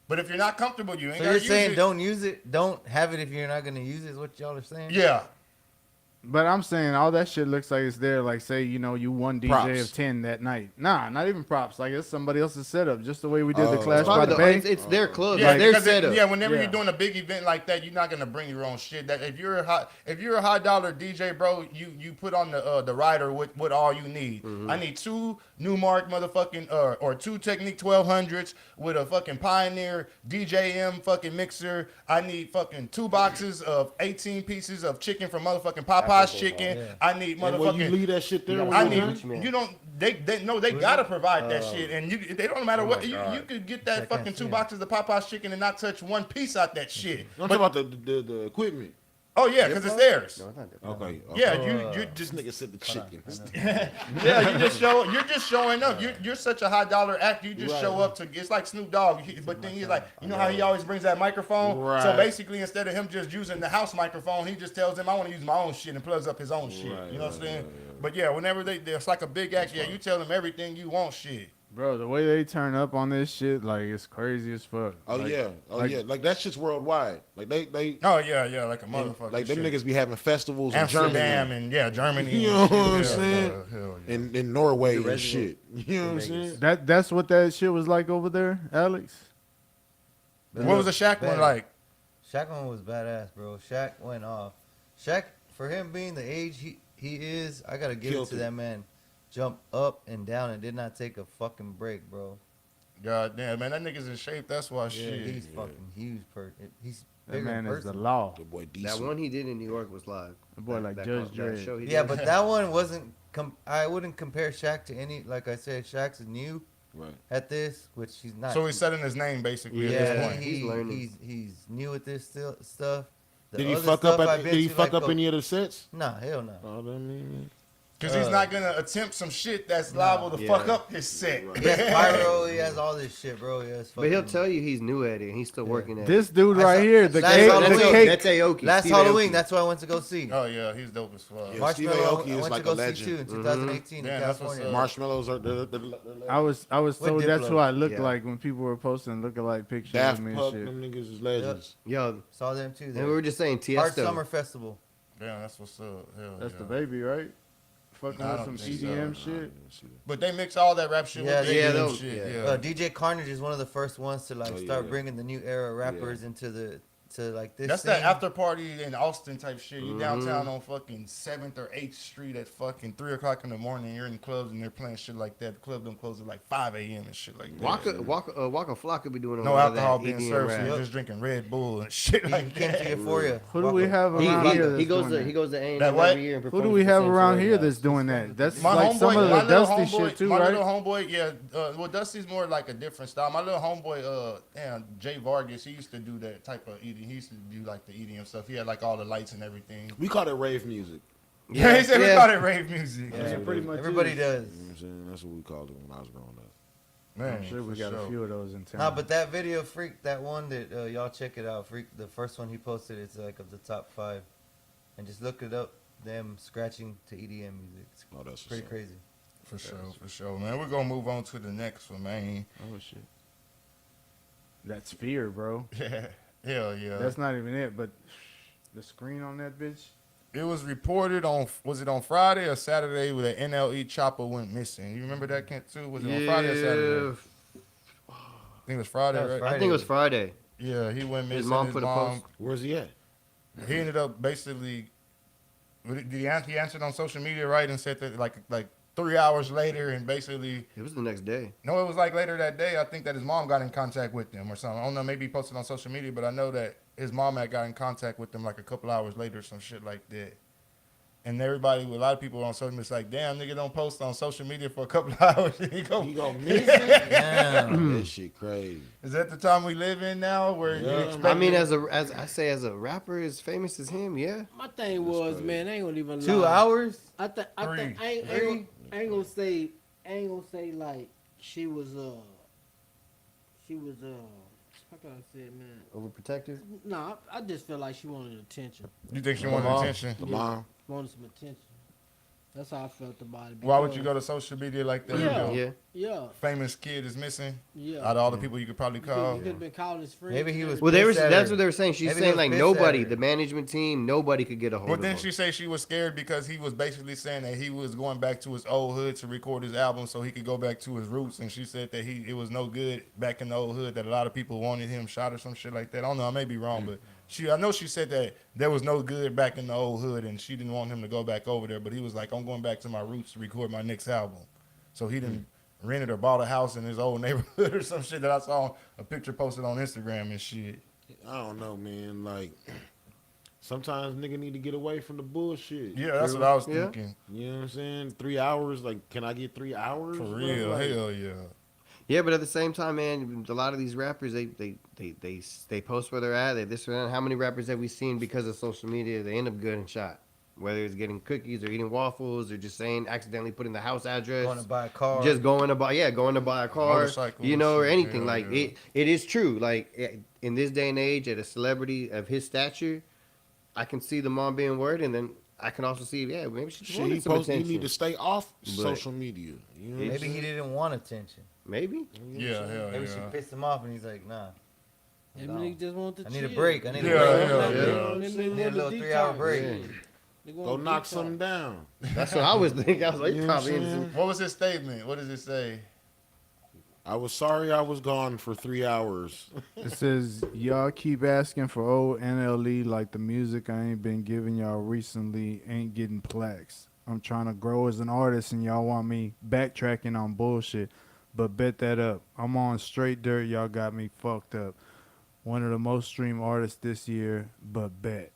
But if you're not comfortable, you ain't So got you're to use saying it. don't use it, don't have it if you're not gonna use it. Is what y'all are saying? Yeah. But I'm saying all that shit looks like it's there. Like say you won DJ Props. of 10 that night. Nah, not even props. Like it's somebody else's setup. Just the way we did the Oh. Clash It's, by probably the Bay. it's their club, Yeah, like their because setup. whenever Yeah. you're doing a big event like that, you're not gonna bring your own shit. That if you're a high dollar DJ, bro, you put on the rider with all you need. I need 2 Newmark motherfucking or 2 Technique 1200s with a fucking Pioneer DJM fucking mixer. I need fucking 2 boxes of 18 pieces of chicken from motherfucking Popeye's chicken. I need And when you motherfucking. leave that shit there, when I you're need done, What you mean? you don't they gotta provide that shit, and they don't matter what you could get that I can't fucking see 2 it. boxes of Popeye's chicken and not touch one piece out that shit. I'm But talking about the equipment. Oh yeah, because it's theirs. No, it's not different. Okay. Yeah, Oh, you just This nigga said the chicken. yeah, you're just showing up. You're such a high dollar act. You just Right. show up to. It's like Snoop Dogg, but then he's like, you know how he always brings that microphone. Right. So basically, instead of him just using the house microphone, he just tells them, I want to use my own shit and plugs up his own shit. Right, You know what I'm right, saying? right. But yeah, whenever it's like a big act. Yeah, you tell them everything you want. Shit. Bro, the way they turn up on this shit, like, it's crazy as fuck. Oh Like, yeah, like that shit's worldwide. Like they Oh yeah, like a and, motherfucker. like them shit. niggas be having festivals in Amsterdam Germany and Germany. You and know what I'm shit. saying? Hell yeah. and in Norway The and resident shit. You know what I'm Vegas. saying? That's what that shit was like over there, Alex. What was the Shaq one Better. like? Shaq one was badass, bro. Shaq went off. Shaq, for him being the age he is, I gotta give Killed it to it. that man. Jumped up and down and did not take a fucking break, bro. God damn, man, that nigga's in shape. That's why Yeah, shit. he's fucking huge. He's That bigger man in is the person. law. The boy That decent. one he did in New York was live. That boy like Judge Dredd. show he Yeah, did. but that one wasn't. I wouldn't compare Shaq to any. Like I said, Shaq's new Right. at this, which he's not. So he's setting his name basically at yeah, this point. He's learning. He's new at this stuff. The Did he other fuck stuff up? I've been Did he to, fuck like, up any of the sets? Nah, hell no. Oh, that mean. Because he's not gonna attempt some shit that's liable to fuck up his set. He has pyro. He has all this shit, bro. He has But he'll fucking- tell you he's new at it and he's still working at it. This dude I right saw- here, the last cake, Halloween- the cake. That's Aoki. Last Steve Halloween, Aoki. that's what I went to go see. Oh yeah, he's dope as fuck. Yeah. Marshmallow, Steve Aoki I is went like to a go see legend. too in 2018 Yeah, in that's what's California. up. Marshmallows are I was With told that's Diplo. who I looked Yeah. like when people were posting lookalike pictures Daft of me and Punk. shit. Them niggas is legends. Yo, Saw them too. and There. we were just saying Hard Tiesto. Summer Festival. Damn, that's what's up. Hell That's yeah. the baby, right? Fucking I with don't some think so. EDM shit. But they mix all that rap shit Yeah, with yeah, the those- shit. yeah. Yeah. DJ Carnage is one of the first ones to like Oh, yeah, start yeah. bringing the new era rappers into the like this. That's scene. that after party in Austin type shit. You downtown on fucking 7th or 8th Street at fucking 3 o'clock in the morning. You're in clubs and they're playing shit like that. The club don't close at like 5 a.m. and shit like that. Waka Flocka be doing a No lot of alcohol that being EDM served, so rap. you're just drinking Red Bull and shit He like came to that. Euphoria. Who do we have He, around he, here? he that's goes doing to that? he goes to A&M That what? every year and Who do performs we at the have same around show here every that's night. doing that? That's My like homeboy, some of my the little Dusty homeboy, shit too, my right? little homeboy, yeah. Well, Dusty's more like a different style. My little homeboy, Jay Vargas, he used to do that type of EDM. He used to do like the EDM stuff. He had like all the lights and everything. We call it rave music. Yeah, he said we Yeah. called it rave music. Yeah, it pretty much everybody is. does. You know what I'm saying? That's what we called it when I was growing up. Man, I'm sure we for got sure. a few of those in town. Nah, but that video, Freak, that one that y'all check it out, Freak. The first one he posted, it's like of the top 5, and just look it up. Them scratching to EDM music. It's Oh, that's pretty what's up. crazy. For sure, man. We're gonna move on to the next one, man. Oh shit. That's fear, bro. Yeah, hell yeah. That's not even it, but the screen on that bitch. It was reported was it on Friday or Saturday where the NLE chopper went missing? You remember that, Kent, too? Was it on Friday or Saturday? I think it was Friday, That was right? Friday. I think it was Friday. Yeah, he went missing. His mom put a post. Where's he at? He ended up basically. He answered on social media, right, and said that like 3 hours later, and basically It was the next day. no, it was like later that day. I think that his mom got in contact with him or something. I don't know, maybe he posted on social media, but I know that his mom had got in contact with him like a couple hours later, some shit like that. And everybody, a lot of people on social media, it's like, damn, nigga, don't post on social media for a couple hours. And he go, He gonna miss it? Damn. That shit crazy. is that the time we live in now, where you Yeah. expect? I mean, as a rapper as famous as him, yeah. My thing was, crazy. man, I ain't gonna even lie. 2 hours? I think I ain't gonna say like she was how can I say it, man? Overprotective. No, I just feel like she wanted attention. You think she wanted attention? The mom. Wanted some attention. That's how I felt about it. Why would you because- go to social media like that? Yeah. You know, Yeah. Yeah, famous kid is missing yeah. out of all the people you could probably He call. could have been calling his friends. Maybe he was- Well, they were. Pissed at That's her. what they were saying. She's Maybe saying he was like pissed nobody, at her. the management team, nobody could get a hold But of then him. she said she was scared because he was basically saying that he was going back to his old hood to record his album so he could go back to his roots. And she said that it was no good back in the old hood, that a lot of people wanted him shot or some shit like that. I don't know, I may be wrong, but I know she said that there was no good back in the old hood and she didn't want him to go back over there. But he was like, I'm going back to my roots to record my next album. So he didn't rented or bought a house in his old neighborhood or some shit that I saw a picture posted on Instagram and shit. I don't know, man. Like, sometimes nigga need to get away from the bullshit. Yeah, that's what I was Yeah. thinking. You know what I'm saying? 3 hours. Like, can I get 3 hours? For bro? real, Like, hell yeah. Yeah, but at the same time, man, a lot of these rappers, they post where they're at. They this or that. How many rappers have we seen because of social media? They end up getting shot. Whether it's getting cookies or eating waffles or just saying accidentally putting the house address, Going to buy a car. just going to buy a car, Motorcycle you and know, or shit, anything. yeah, Like yeah. it is true. Like in this day and age, at a celebrity of his stature, I can see the mom being worried, and then I can also see, yeah, maybe she just Shit, wanted some he attention. need to stay off But- social media. You know what I'm Maybe he saying? didn't want attention. Maybe. Yeah, hell Maybe she yeah. pissed him off, and he's like, nah. Maybe No. nigga just want to I need a chill. break. I need a Yeah, break. yeah, Maybe yeah. they Need a want little detox. 3-hour break. Yeah. They want Go a knock detox. something down. That's what I was thinking. I was like, You know probably what I'm into saying? What was his statement? What does it say? I was sorry I was gone for 3 hours. It says, y'all keep asking for old NLE like the music I ain't been giving y'all recently ain't getting plaques. I'm trying to grow as an artist and y'all want me backtracking on bullshit. But bet that up. I'm on straight dirt. Y'all got me fucked up. One of the most streamed artists this year, but bet.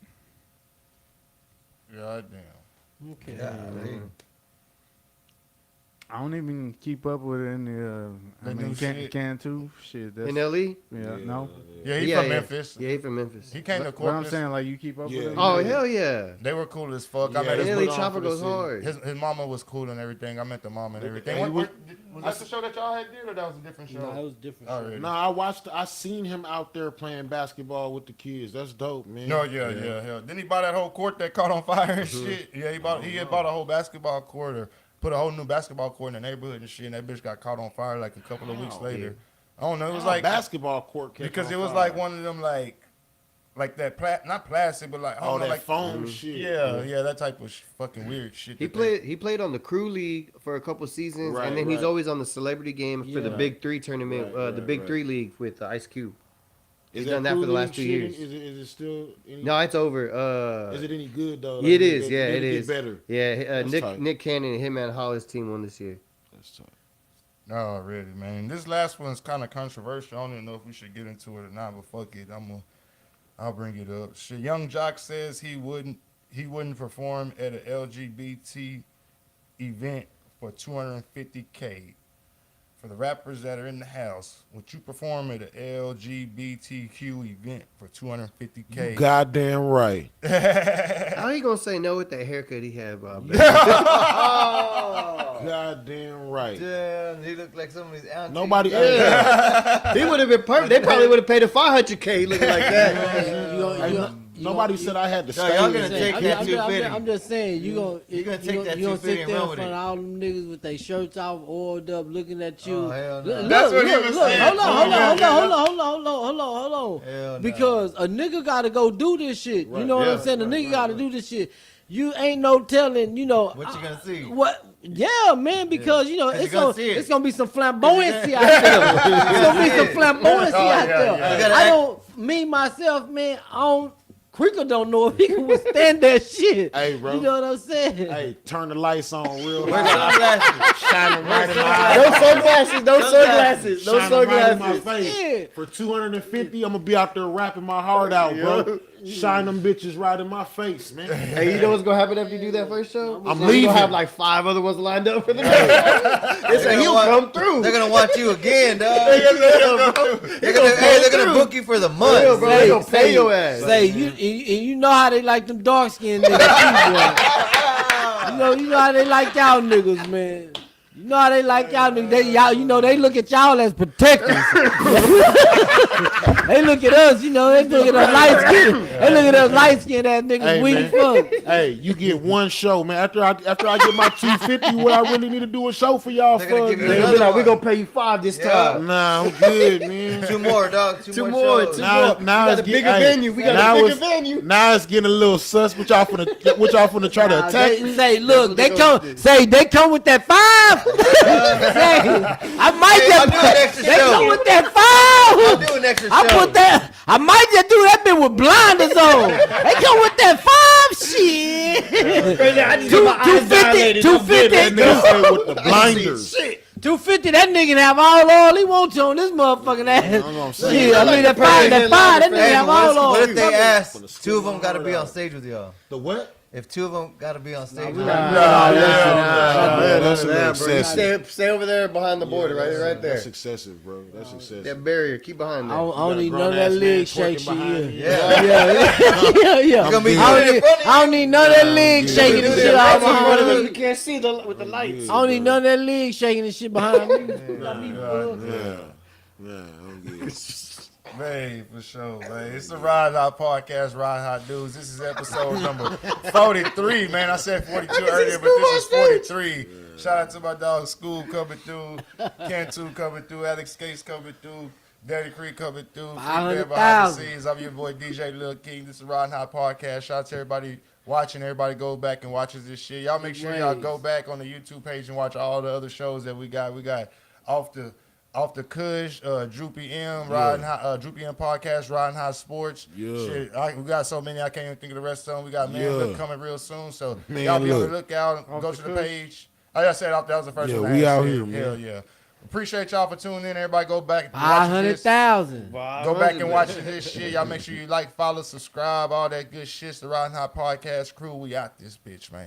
God damn. Okay. Golly. I don't even keep up with any. The new shit. Can too. Shit. That's, NLE. yeah, no. Yeah, he Yeah, from yeah. Memphis. Yeah, he from Memphis. He came to But I'm Corpus. saying, like, you keep up Yeah. with it? Oh hell yeah! They were cool as fuck. I Yeah, met they his, put NLE on Chopper for the goes city. hard. his mama was cool and everything. I met the mom and everything. He Was was- that the show that y'all had did, or that was a different show? No, it was different. Oh, shit. really? Nah, I seen him out there playing basketball with the kids. That's dope, man. No, yeah. Didn't he buy that whole court that caught on fire and shit? Yeah, he had bought a whole basketball court or put a whole new basketball court in the neighborhood and shit, and that bitch got caught on fire like a couple of weeks later. I don't know. It was like basketball court catch because on it was fire. like one of them like that not plastic, but like I Oh, don't know, that like foam shit. Yeah, that type of fucking weird shit. He played on the Crew League for a couple seasons, Right, and then he's right. always on the Celebrity Game for the Yeah. Big Three tournament, Right, the right, Big right. Three League with Ice Cube. Is He's done that Crew for the last League 2 shit? years. Is it still? Any, No, it's over. is it any good though? It Like, is, did yeah, it it get is. better. Yeah, That's tight. Nick Cannon and Hitman Hollis team won this year. That's tight. No, really, man. This last one's kind of controversial. I don't even know if we should get into it or not, but fuck it. I'll bring it up. Shit, Young Jock says he wouldn't perform at an LGBT event for $250K. For the rappers that are in the house, would you perform at an LGBTQ event for $250K? Goddamn right. How you gonna say no with that haircut he had, Bob? Goddamn right. Damn, he looked like somebody's auntie. Nobody. He would have been perfect. They probably would have paid a $500K looking like that. Nobody said I had to No, stay. y'all in gonna there. take I'm, that I'm, 250. I'm just saying, you gonna take that you gonna 250 sit and there run in with front it. of all them niggas with their shirts off, oiled up, looking at you. Oh, hell no. Look, That's what he look, was look, saying. hold on. Hell no. Because a nigga gotta go do this shit. You Right, know what yeah, I'm saying? A right, nigga right, gotta right. do this shit. You ain't no telling, you know. What you gonna see? What? Yeah, man, because you know 'Cause you it's gonna gonna see it. it's gonna be some flamboyancy out there. It's gonna be some flamboyancy Oh, out yeah, there. yeah. You gotta I act- don't, me myself, man. I don't. Creeker don't know if he can withstand that shit. Hey, bro. You know what I'm saying? Hey, turn the lights on real Wear high. sunglasses. Shining right in my No eyes. sunglasses, no sunglasses, no Shining right in my sunglasses. face. Yeah. For 250, I'm gonna be out there rapping my heart out, bro. Shine them bitches right in my face, man. Hey, you know what's gonna happen after you do that first show? I'm You leaving. gonna have like 5 other ones lined up for the next. They say he'll come through. They're gonna watch you again, dog. They're They're gonna book you for the month. Yeah, bro. They gonna pay your ass. Say you know how they like them dark skinned niggas. Too, boy. You know how they like y'all niggas, man. You know how they like y'all niggas. They look at y'all as protectors. They look at us, they look at us light skinned. They look at us light skinned ass niggas Hey, weak man. fuck. Hey, you get one show, man. After I get my 250, what I really need to do a show for y'all They're gonna for? give you They another be like, one. we gonna pay you 5 this time. Nah, I'm good, man. 2 more, dog. 2 Two more. more, shows. two Now more. it's We got a bigger venue. We got a bigger venue. Now it's getting a little sus. What y'all finna try to attack They me? say, look, That's what they come with that 5. Say, I might Hey, I'll just do an extra they show. come with that I'll 5. do an extra I show. put that. I might just do that bit with blinders on. They come with that 5 shit. I just get my eyes 250, dilated. I'm good, 250, That nigga said with the blinders. 250. That nigga can have all he wants to on this motherfucking ass. gonna say, Shit, I mean that 5. That nigga Hey, have what all if they Fucking ask? spit 2 of them my got to heart be on out. stage with y'all. The what? If two of them got to be on stage, we I'm not- not- Man, that's a little bro. You excessive. stay over there behind the border, right there. That's excessive, bro. That's excessive. That barrier, keep behind I there. don't, I don't got a need none of that grown-ass man leg shake twerking shit. behind you. Yeah. Yeah. Gonna be good. I doing don't, it in front of I don't need none of that leg Yeah. shaking and shit all behind me. You can't see with the lights. I don't need none of that leg shaking and shit behind me. Yeah. I'm good. Man, for sure, man. It's the Ride Hot Podcast, Ride Hot Dudes. This is episode number 43, man. I said 42 earlier, but this is 43. Shout out to my dog School coming through, Cantu coming through, Alex Case coming through, Daddy Creek coming through, Free Man behind the 500,000. scenes. I'm your boy DJ Lil King. This is Ride Hot Podcast. Shout out to everybody watching. Everybody go back and watches this shit. Y'all make sure y'all go back on the YouTube page and watch all the other shows that we got. We got Off the Kush, Droopy M, Riding High, Droopy M Podcast, Riding High Sports. Yeah. Shit, we got so many I can't even think of the rest of them. We got Man Lip coming real soon, so Man y'all be on the Lip. lookout. Off Go the to the Kush. page. Like I said, that was the first Yeah, one. we I out said. here, man. Hell yeah. Appreciate y'all for tuning in. Everybody go back and watch this. 500,000. Go back and watch this shit. Y'all make sure you like, follow, subscribe, all that good shit. It's the Riding High Podcast crew. We out this bitch, man.